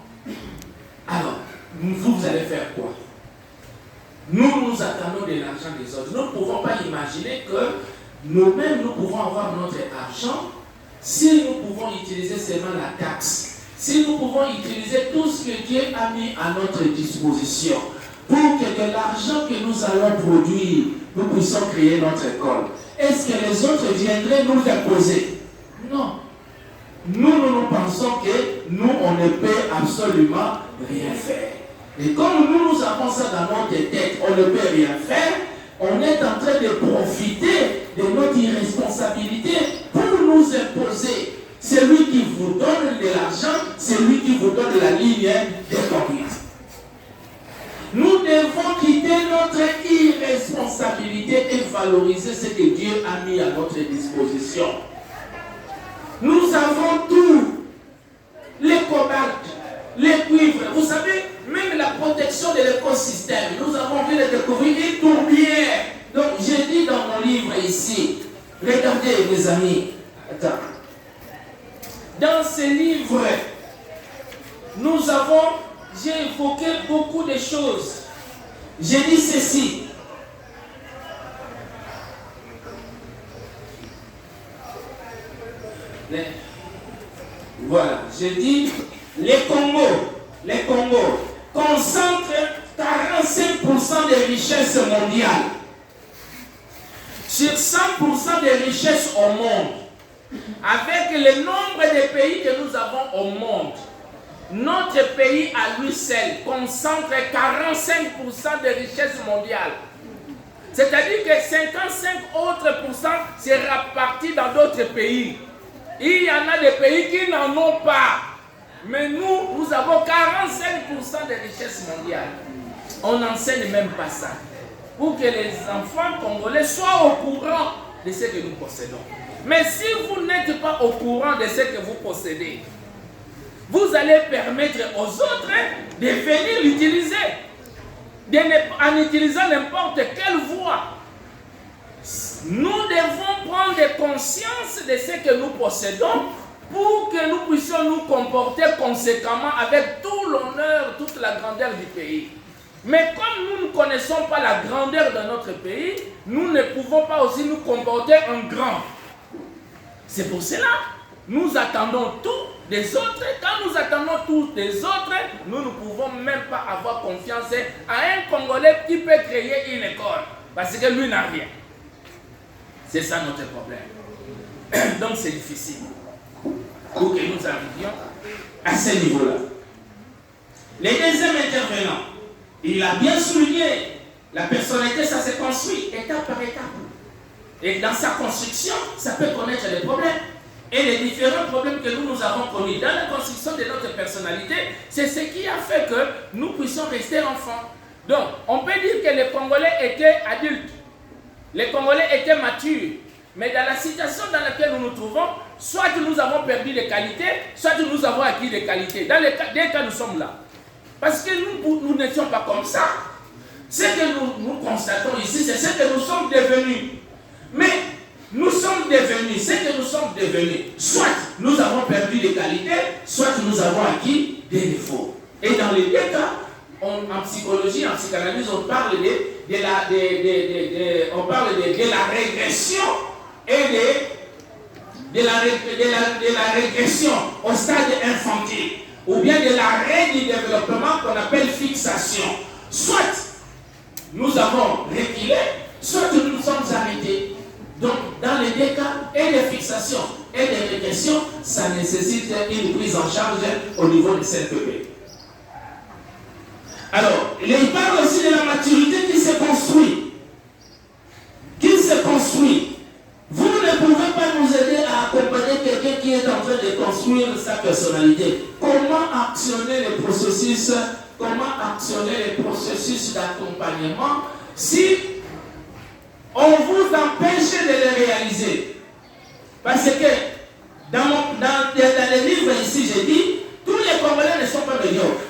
Alors, vous allez faire quoi? Nous attendons de l'argent des autres. Nous ne pouvons pas imaginer que nous-mêmes, nous pouvons avoir notre argent si nous pouvons utiliser seulement la taxe, si nous pouvons utiliser tout ce que Dieu a mis à notre disposition pour que de l'argent que nous allons produire, nous puissions créer notre école, est-ce que les autres viendraient nous imposer? Non. Nous pensons que nous, on ne peut absolument rien faire. Et comme nous avons ça dans notre tête, on ne peut rien faire, on est en train de profiter de notre irresponsabilité pour nous imposer. Celui qui vous donne de l'argent, c'est lui qui vous donne la ligne de conduite. Nous devons quitter notre irresponsabilité et valoriser ce que Dieu a mis à notre disposition. Nous avons tout, les cobaltes, les cuivres. Vous savez, même la protection de l'écosystème, nous avons vu le découvrir une tourbière. Donc, j'ai dit dans mon livre ici, regardez mes amis, attends. Dans ce livre, j'ai évoqué beaucoup de choses. J'ai dit ceci. Voilà, j'ai dit les Congos concentrent 45% des richesses mondiales. Sur 100% des richesses au monde, avec le nombre de pays que nous avons au monde, notre pays à lui seul concentre 45% des richesses mondiales. C'est-à-dire que 55 autres pourcents se répartis dans d'autres pays. Il y en a des pays qui n'en ont pas. Mais nous avons 45% des richesses mondiales. On n'enseigne même pas ça. Pour que les enfants congolais soient au courant de ce que nous possédons. Mais si vous n'êtes pas au courant de ce que vous possédez, vous allez permettre aux autres de venir l'utiliser. En utilisant n'importe quelle voie. Nous devons prendre conscience de ce que nous possédons pour que nous puissions nous comporter conséquemment avec tout l'honneur, toute la grandeur du pays. Mais comme nous ne connaissons pas la grandeur de notre pays, nous ne pouvons pas aussi nous comporter en grand. C'est pour cela nous attendons tout des autres. Quand nous attendons tout des autres, nous ne pouvons même pas avoir confiance à un Congolais qui peut créer une école. Parce que lui n'a rien. C'est ça notre problème. Donc c'est difficile pour que nous arrivions à ce niveau-là. Le deuxième intervenant, il a bien souligné, la personnalité, ça se construit étape par étape. Et dans sa construction, ça peut connaître des problèmes. Et les différents problèmes que nous avons connus dans la construction de notre personnalité, c'est ce qui a fait que nous puissions rester enfants. Donc, on peut dire que les Congolais étaient adultes. Les Congolais étaient matures. Mais dans la situation dans laquelle nous nous trouvons, soit nous avons perdu des qualités, soit nous avons acquis des qualités. Dans les deux cas, nous sommes là. Parce que nous n'étions pas comme ça. Ce que nous constatons ici, c'est ce que nous sommes devenus. Mais nous sommes devenus ce que nous sommes devenus. Soit nous avons perdu des qualités, soit nous avons acquis des défauts. Et dans les deux cas, en psychologie, en psychanalyse, on parle de la régression et de la régression au stade infantile, ou bien de l'arrêt du développement qu'on appelle fixation. Soit nous avons reculé, soit nous nous sommes arrêtés. Donc, dans les deux cas, et de fixation et de régression, ça nécessite une prise en charge au niveau du CNPP. Alors, il parle aussi de la maturité qui se construit. Vous ne pouvez pas nous aider à accompagner quelqu'un qui est en train de construire sa personnalité. Comment actionner les processus d'accompagnement si on vous empêche de les réaliser? Parce que dans les livres ici, j'ai dit, tous les Congolais ne sont pas médiocres.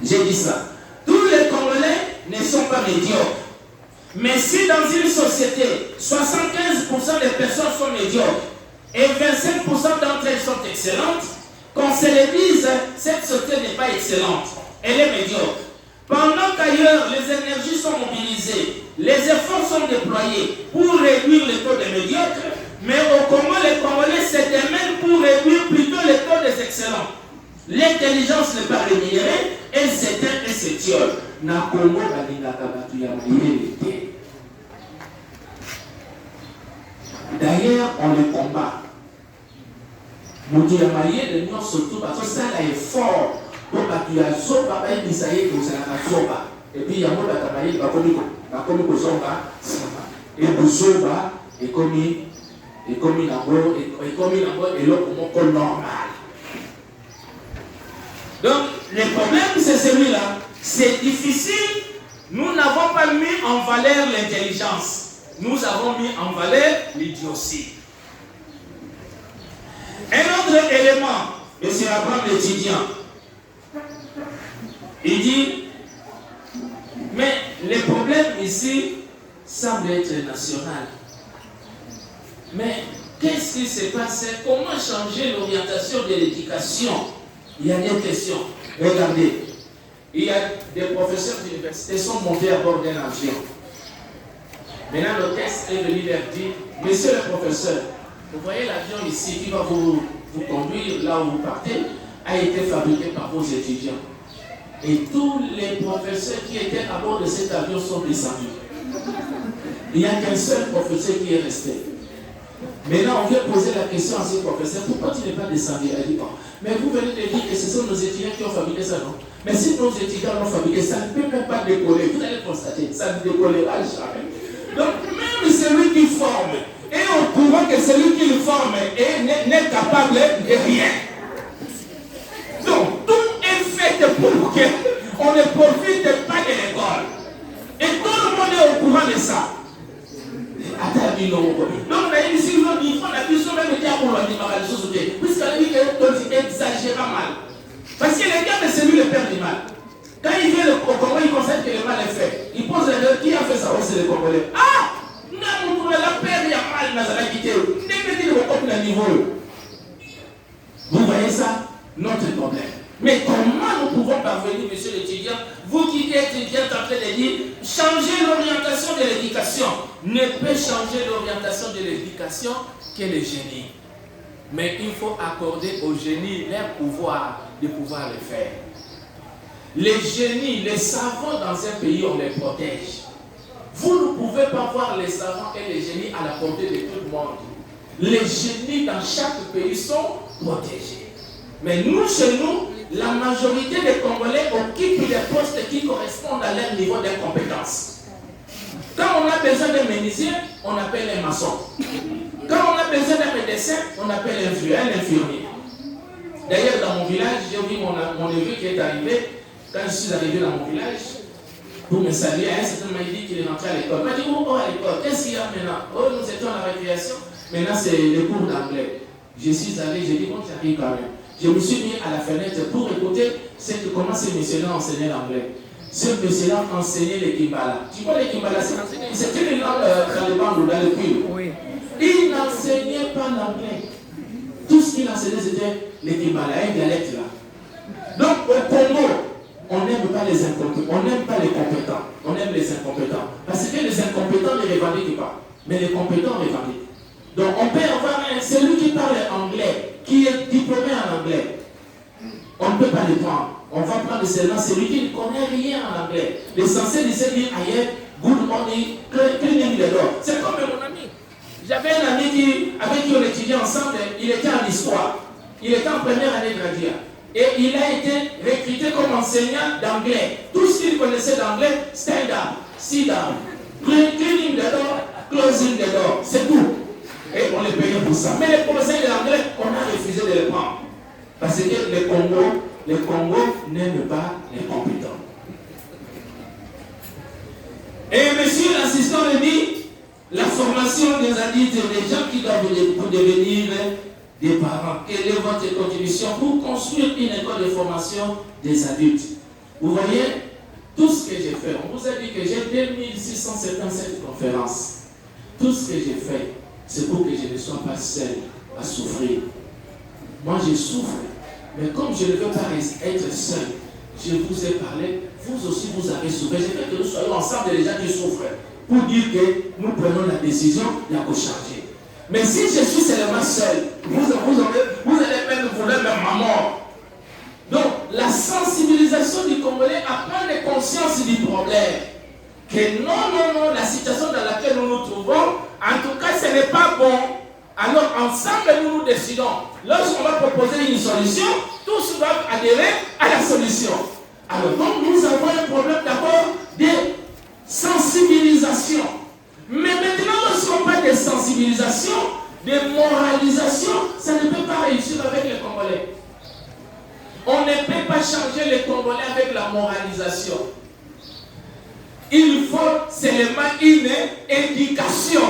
J'ai dit ça. Tous les Congolais ne sont pas médiocres. Mais si dans une société, 75% des personnes sont médiocres et 25% d'entre elles sont excellentes, qu'on se le dise, cette société n'est pas excellente, elle est médiocre. Pendant qu'ailleurs, les énergies sont mobilisées, les efforts sont déployés pour réduire le taux de médiocres, Mais au Congo, les Congolais se démènent pour réduire plutôt les taux des excellents. L'intelligence n'est pas rémunérée, elle s'éteint et s'étiole. Na Congo, d'ailleurs, on les combat. Moutouya Maïe, de nous surtout, parce que ça là est fort. Donc, tu as soba, il y a soba. Et puis, il y a un autre qui a commis et Boussoba est commis et l'autre normal. Donc, le problème, c'est celui-là. C'est difficile. Nous n'avons pas mis en valeur l'intelligence. Nous avons mis en valeur l'idiotie. Un autre élément, et c'est la grande étudiant. Il dit, mais le problème ici semble être national. Mais qu'est-ce qui s'est passé? Comment changer l'orientation de l'éducation? Il y a des questions. Regardez, il y a des professeurs d'université qui sont montés à bord d'un avion. Maintenant, le texte est venu leur dire, monsieur le professeur, vous voyez l'avion ici qui va vous conduire là où vous partez, a été fabriqué par vos étudiants. Et tous les professeurs qui étaient à bord de cet avion sont descendus. Il n'y a qu'un seul professeur qui est resté. Maintenant, on vient poser la question à ce professeur, pourquoi tu n'es pas descendu? Elle dit, bon, mais vous venez de dire que ce sont nos étudiants qui ont fabriqué ça, non? Mais si nos étudiants l'ont fabriqué, ça ne peut même pas décoller. Vous allez constater, ça ne décollera jamais. Donc, même celui qui forme est au courant que celui qui le forme n'est capable de rien. Donc, tout est fait pour qu'on ne profite pas de l'école. Et tout le monde est au courant de ça. Donc, on a dit, si l'on dit, on a dit, même été à Roland, puisqu'on a dit qu'il exagéra mal. Parce que les gars, c'est lui le père du mal. Quand il vient au Congo, il constate que le mal est fait. Il pose la question, qui a fait ça? C'est le Congolais. Ah! Non, on a la père, il y a mal, il n'a pas quitté. Vous voyez ça? Notre problème. Mais comment nous pouvons parvenir, monsieur l'étudiant, vous qui êtes étudiant en train de dire, changer l'orientation de l'éducation, ne peut changer l'orientation de l'éducation que le génie. Mais il faut accorder au génie leur pouvoir de pouvoir le faire. Les génies, les savants dans un pays, on les protège. Vous ne pouvez pas voir les savants et les génies à la portée de tout le monde. Les génies dans chaque pays sont protégés. Mais nous, chez nous, la majorité des Congolais occupent des postes qui correspondent à leur niveau d'incompétence. Quand on a besoin d'un menuisier, on appelle un maçon. Quand on a besoin d'un médecin, on appelle un infirmier. D'ailleurs, dans mon village, j'ai vu mon neveu qui est arrivé. Quand je suis arrivé dans mon village, pour me saluer, à un certain moment, il dit qu'il est rentré à l'école. Il m'a dit, oh, à l'école, qu'est-ce qu'il y a maintenant? Oh, nous étions à la récréation. Maintenant, c'est le cours d'anglais. Je suis allé, j'ai dit, bon, j'arrive quand même. Je me suis mis à la fenêtre pour écouter comment ces messieurs-là enseignaient l'anglais. Ce monsieur-là enseignait les Kimbala. Tu vois les Kimbala, c'était une langue dans le bandes ou dans le puits. Oui. Il n'enseignait pas l'anglais. Tout ce qu'il enseignait, c'était les Kimbala, un dialecte là. Donc au Congo, on n'aime pas les incompétents, on n'aime pas les compétents, on aime les incompétents. Parce que les incompétents ne revendiquent pas, mais les compétents revendiquent. Donc on peut avoir celui qui parle anglais, qui est diplômé en anglais. On ne peut pas le prendre. On va prendre seulement celui qui ne connaît rien en anglais. L'essentiel, il sait dire ailleurs, good morning, cleaning the door. C'est comme mon ami. J'avais un ami avec qui on étudiait ensemble, il était en histoire. Il était en première année de graduat. Et il a été recruté comme enseignant d'anglais. Tout ce qu'il connaissait d'anglais, stand up, sit down, cleaning the door, closing the door. C'est tout. Et on les payait pour ça. Mais les professeurs de l'anglais, on a refusé de les prendre. Parce que les Congo n'aiment pas les compétents. Et monsieur l'assistant me dit, la formation des adultes, des gens qui doivent devenir des parents, quelle est votre contribution pour construire une école de formation des adultes? Vous voyez, tout ce que j'ai fait, on vous a dit que j'ai 2677 conférences. Tout ce que j'ai fait, c'est pour que je ne sois pas seul à souffrir. Moi, je souffre. Mais comme je ne veux pas être seul, je vous ai parlé, vous aussi vous avez souffert. Je veux que nous soyons ensemble des gens qui souffrent pour dire que nous prenons la décision de changer. Mais si je suis seulement seul, vous allez même vouloir ma mort. Donc, la sensibilisation du Congolais à prendre conscience du problème. Que non, la situation dans laquelle nous nous trouvons, en tout cas, ce n'est pas bon. Alors, ensemble, nous décidons. Lorsqu'on va proposer une solution, tous doivent adhérer à la solution. Alors, donc, nous avons un problème d'abord de sensibilisation. Mais maintenant, lorsqu'on parle de sensibilisation, de moralisation, ça ne peut pas réussir avec les Congolais. On ne peut pas changer les Congolais avec la moralisation. Il faut seulement une éducation.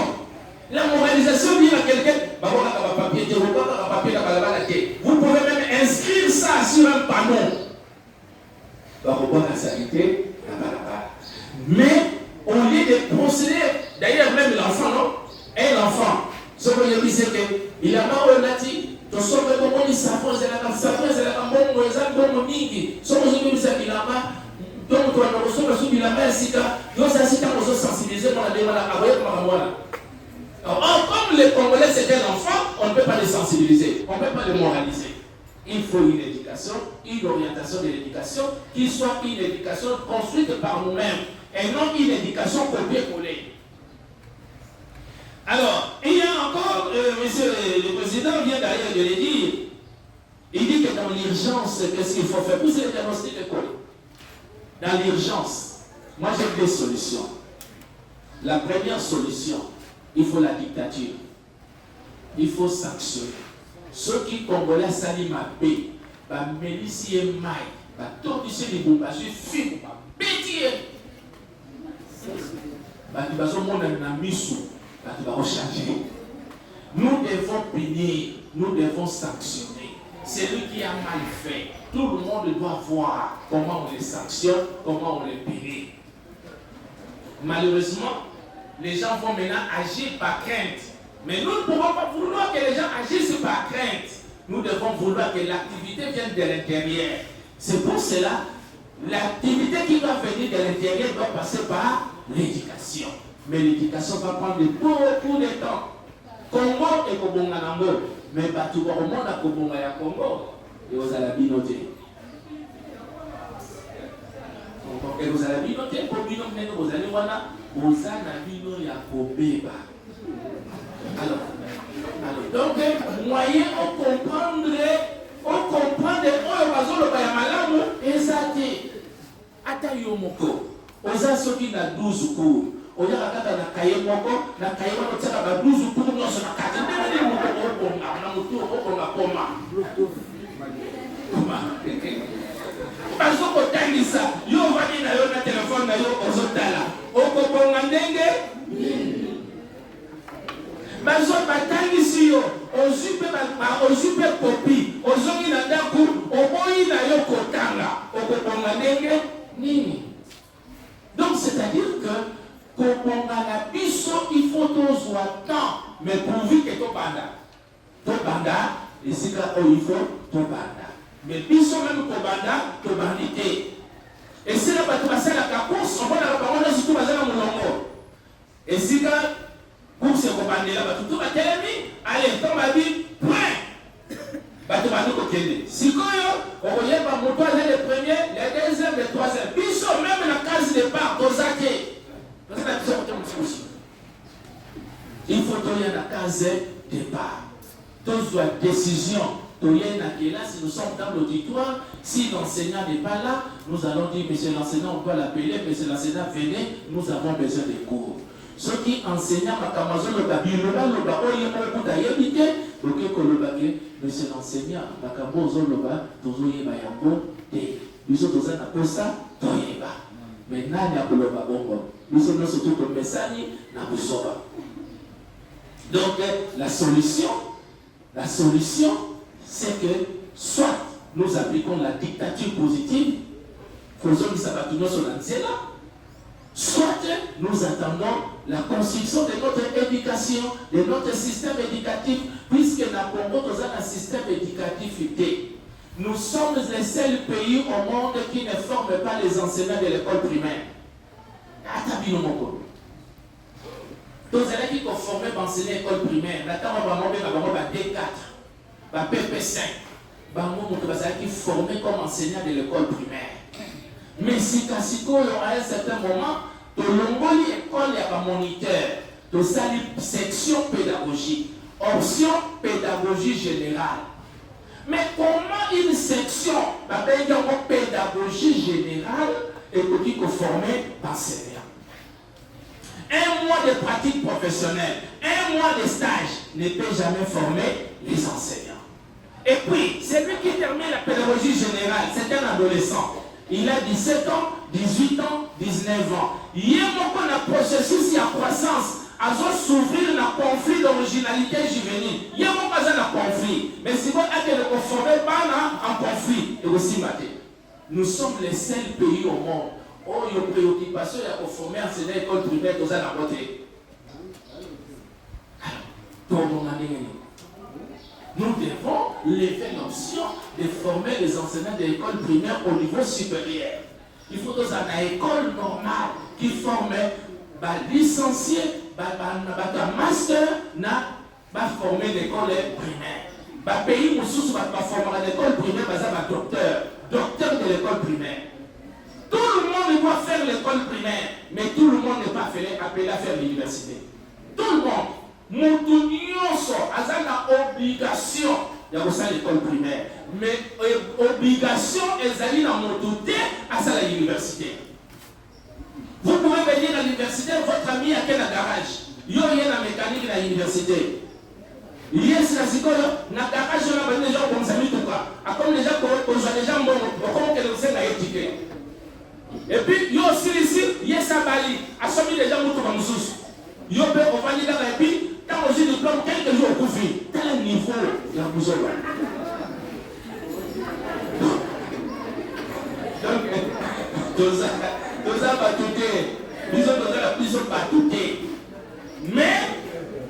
La moralisation dit à quelqu'un, vous pouvez même inscrire ça sur un panneau. Mais au lieu de procéder, d'ailleurs même l'enfant, non? Et l'enfant, ce que je disais que il a marre au nati. Donc, si on veut que savon, c'est la bon, bon, mingi. Si on veut que ça qu'il a marre, donc on va recevoir sous la main, si on sensibiliser, on a des malades à voir. Alors, comme les Congolais c'était l'enfant, on ne peut pas les sensibiliser, on ne peut pas les moraliser. Il faut une éducation, une orientation de l'éducation qui soit une éducation construite par nous-mêmes et non une éducation copiée-collée. Alors, il y a encore, monsieur le président vient d'ailleurs de le dire, il dit que dans l'urgence, qu'est-ce qu'il faut faire? Vous avez diagnostic de quoi? Dans l'urgence, moi j'ai deux solutions. La première solution, il faut la dictature. Il faut sanctionner. Ceux qui Congolais s'aliment à paix, bah milicie et maille, bah tordiser les bombes, bah je fume, bah bétier. Bah tu vas au monde en mission. Nous devons punir, nous devons sanctionner. Celui qui a mal fait, tout le monde doit voir comment on les sanctionne, comment on les punit. Malheureusement, les gens vont maintenant agir par crainte. Mais nous ne pouvons pas vouloir que les gens agissent par crainte. Nous devons vouloir que l'activité vienne de l'intérieur. C'est pour cela, l'activité qui doit venir de l'intérieur doit passer par l'éducation. Mais l'éducation va prendre beaucoup de temps. Congo et Kobonga Nambo. Mais Batouba au monde à Kobonga ya Congo. Et aux Alabinotés. Et aux Alabinotés, Kobino Meno, aux Aliwana, aux Alabino ya Kobeba. Alors, donc, moyen on comprendre, exact. Atayomoko. Oza soki na 12 cours. Oya kata na kaye moko, na kaye moko tsaka ba 12 cours nyonso na kati. Ndenge moko okonga na mutu okonga koma. Koma. Bazo kotangisa, yo vani na yo na telefone na yo ozotala. Okokonga ndenge bazo batangisi yo, ozupe kopi, ozongi na ndaku, oboyi na yo kotanga, okokonga ndenge nini. Donc c'est-à-dire que Kobonga biso il faut tous temps, mais pourvu que to banda, et c'est là où il faut to banda. Mais biso même Kobanda, to bandité. Et c'est là que tu vas faire la course, on va la parole de tout bazana mulongo. Et c'est là course Kobanda là, tout va télé, allez, ton ma vie, point. Bato bando kokende. Sikoyo, okoyeba moto azali le premier, le deuxième, le troisième. Biso même la case de départ kozake. Il faut donner la case de départ. Tous doivent décision. Si nous sommes dans l'auditoire, si l'enseignant n'est pas là, nous allons dire, monsieur l'enseignant, on doit l'appeler, monsieur l'enseignant, venez, nous avons besoin de cours. Ceux qui enseignent à Makamazo, le Babiloba, le Baoye, le Baoye, monsieur l'enseignant, Makamozo, le Baoye, Tozoye, Bayambo, et nous autres, nous avons ça, Toyeba. Maintenant, il y a le Babongo. Nous sommes surtout comme Messani, Nabusoba. Donc, la solution, c'est que soit nous appliquons la dictature positive, faisons du sabatino sur l'anzela, soit nous attendons la construction de notre éducation, de notre système éducatif, puisque dans le Congo, nous avons un système éducatif. Nous sommes les seuls pays au monde qui ne forment pas les enseignants de l'école primaire. tous les qui sont formés pour enseigner l'école primaire, maintenant on va monter D4, PP5, qui sont formés comme enseignants de l'école primaire. Mais si à un certain moment, tu as l'école et un moniteur, tu as une section pédagogique, option pédagogie générale. Mais comment une section, pédagogie générale, est formée enseignant? Un mois de pratique professionnelle, un mois de stage ne peut jamais former les enseignants. Et puis, celui qui termine la pédagogie générale, c'est un adolescent. Il a 17 ans, 18 ans, 19 ans. Il y a un processus de croissance. À s'ouvrir le conflit d'originalité juvénile. Il y a un conflit. Mais si vous êtes conformé en conflit, et aussi maté. Nous sommes les seuls pays au monde où il y a une préoccupation de conformer à cette école primaire dans la beauté. Nous devons lever l'option de former les enseignants de l'école primaire au niveau supérieur. Il faut dans une école normale qui forme les licenciés, les master, va former l'école primaire. Les pays où va former l'école primaire, va docteur de l'école primaire. Tout le monde doit faire l'école primaire, mais tout le monde n'est pas appelé à faire l'université. Tout le monde. Moutounionso a une obligation de faire l'école primaire. Mais obligation est d'aller dans Moutouté à l'université. Vous pouvez venir à l'université, votre ami a quel garage? Il y a une mécanique à l'université. Il y a un garage, il y a des gens comme ça, comme les gens qui ont comme quelqu'un qui a étiqué. Et puis, il y a aussi ici, il y a Sabali, à celui des gens qui ont sous. Il y a un valide et puis, quand on dit diplôme, quelques jours au couvrir, tel niveau de la boussole. Donc, tout ça va tout. Mais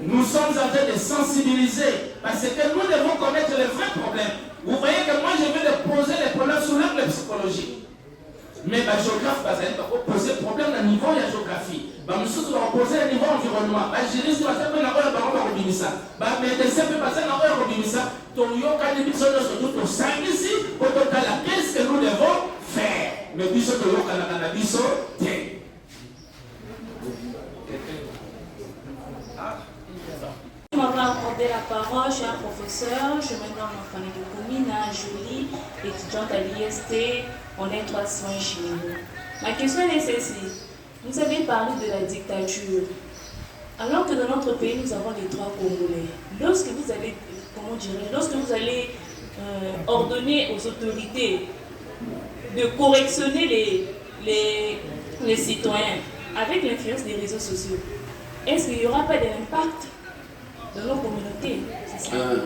nous sommes en train de sensibiliser parce que nous devons connaître les vrais problèmes. Vous voyez que moi je vais poser les problèmes sur l'angle psychologique. Mais la géographie va poser problème au niveau de la géographie. Nous va poser au niveau environnement. Les juristes vont faire un peu de médecin. Les médecins vont faire un peu de médecin. Qu'est-ce que nous devons faire? Mais nous Je m'avais accordé la parole, je suis un professeur, je me nomme Fanny de Koumina, Jolie, étudiante à l'IST, on est 300 chimiques. Ma question est celle-ci. Vous avez parlé de la dictature. Alors que dans notre pays, nous avons les droits congolais. Lorsque vous allez ordonner aux autorités de correctionner les citoyens avec l'influence des réseaux sociaux, est-ce qu'il n'y aura pas d'impact dans nos communautés?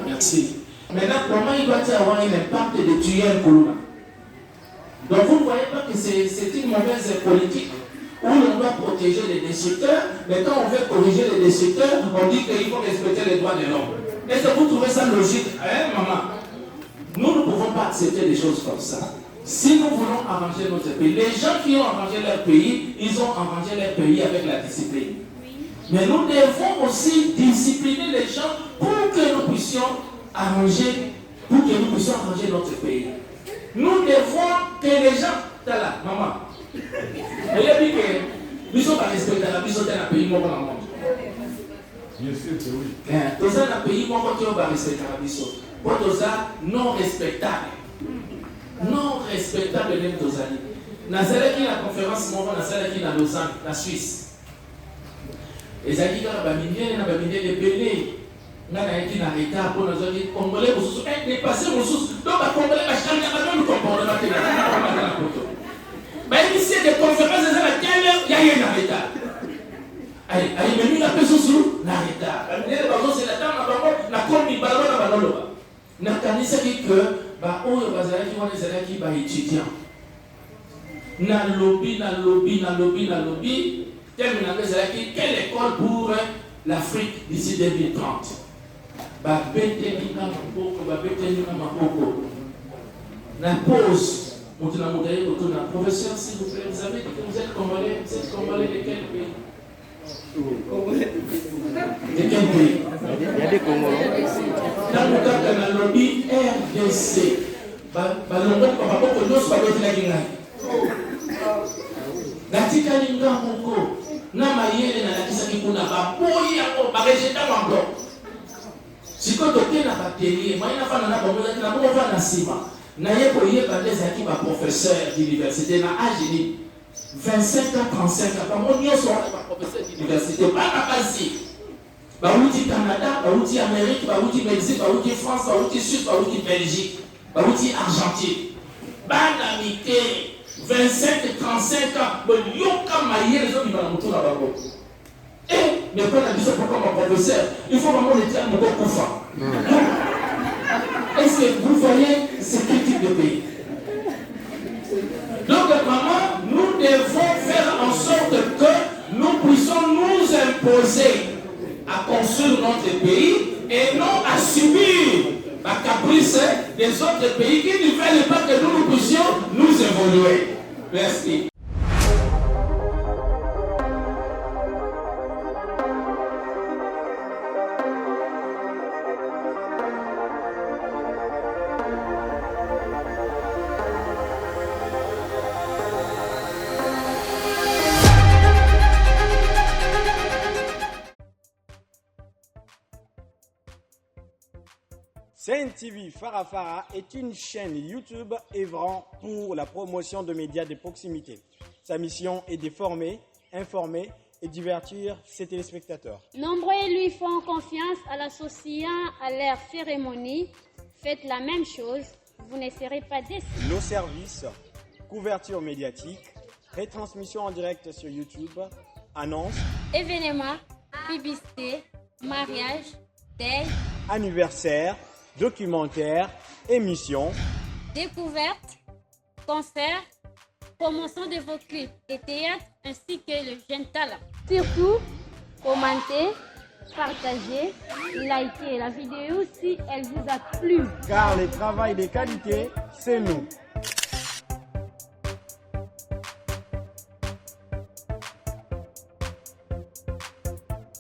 Merci. Maintenant, comment il doit y avoir un impact de tuer un Koulouma? Donc vous ne voyez pas que c'est une mauvaise politique où on doit protéger les destructeurs, mais quand on veut corriger les destructeurs, on dit qu'il faut respecter les droits de l'homme. Est-ce que vous trouvez ça logique? Hein, maman? Nous ne pouvons pas accepter des choses comme ça. Si nous voulons arranger notre pays, les gens qui ont arrangé leur pays, ils ont arrangé leur pays avec la discipline. Mais nous devons aussi discipliner les gens pour que nous puissions arranger notre pays. Nous devons que les gens, là, maman, elle a dit que nous sommes pas respectés, nous sommes dans un pays dans le monde. Bien sûr que oui. Nous sommes dans un pays qui va respecter la mission. Pour nous, non respectable. Non respectable même nos amis. Dans la conférence, dans la Lausanne, la Suisse. Et ça dit que les Béné, on a été en retard pour nous dire que les Congolais sont dépassés. Donc, les Congolais vont changer la photo. Mais ici, des conférences, il y a un retard. Allez, mais nous, la personne sous la retard. C'est la dame, la commis, la ballon. Nous avons dit que les étudiants. Na lobby. Quelle école pour l'Afrique d'ici 2030? La pause. Professeur, s'il vous plaît, vous avez dit que vous êtes Congolais de quel pays? De quel pays? Il y a des Congolais. Dans le cas de la lobby RDC, balongo papa nyonso babetelaki ngai natikali nga moko na mayele nalakisaki kuna baboyi yango barejeta yango sikoyo toke na batelier mwai nafana na bango ezaki na bongo fana na nsima naye koyeba nde ezalaki baprofesseur d'université na age nini 25 ans 35 ans bango nyonso wana baprofesseur d'université bana basi bauti Canada bauti Amérique bauti Mexique bauti France bauti Suisse bauti Belgique bauti Argentine bana mike 25 35 ans boyoka mayele ezobima na motu na bango. Mais quand on a dit ça pour mon professeur, il faut vraiment le dire à mon coffre. Est-ce que vous voyez ce type de pays? Donc, maman, nous devons faire en sorte que nous puissions nous imposer à construire notre pays et non à subir la caprice des autres pays qui ne veulent pas que nous puissions nous évoluer. Merci. Sen TV Farafara est une chaîne YouTube œuvrant pour la promotion de médias de proximité. Sa mission est de former, informer et divertir ses téléspectateurs. Nombreux lui font confiance en l'associant à leur cérémonie. Faites la même chose, vous ne serez pas déçus. Nos services, couverture médiatique, retransmission en direct sur YouTube, annonces, événements, publicité, mariage, deuil, anniversaire, documentaires, émissions, découvertes, concerts, promotion de vos clips et théâtre ainsi que le jeune talent. Surtout, commentez, partagez, likez la vidéo si elle vous a plu. Car le travail de qualité, c'est nous.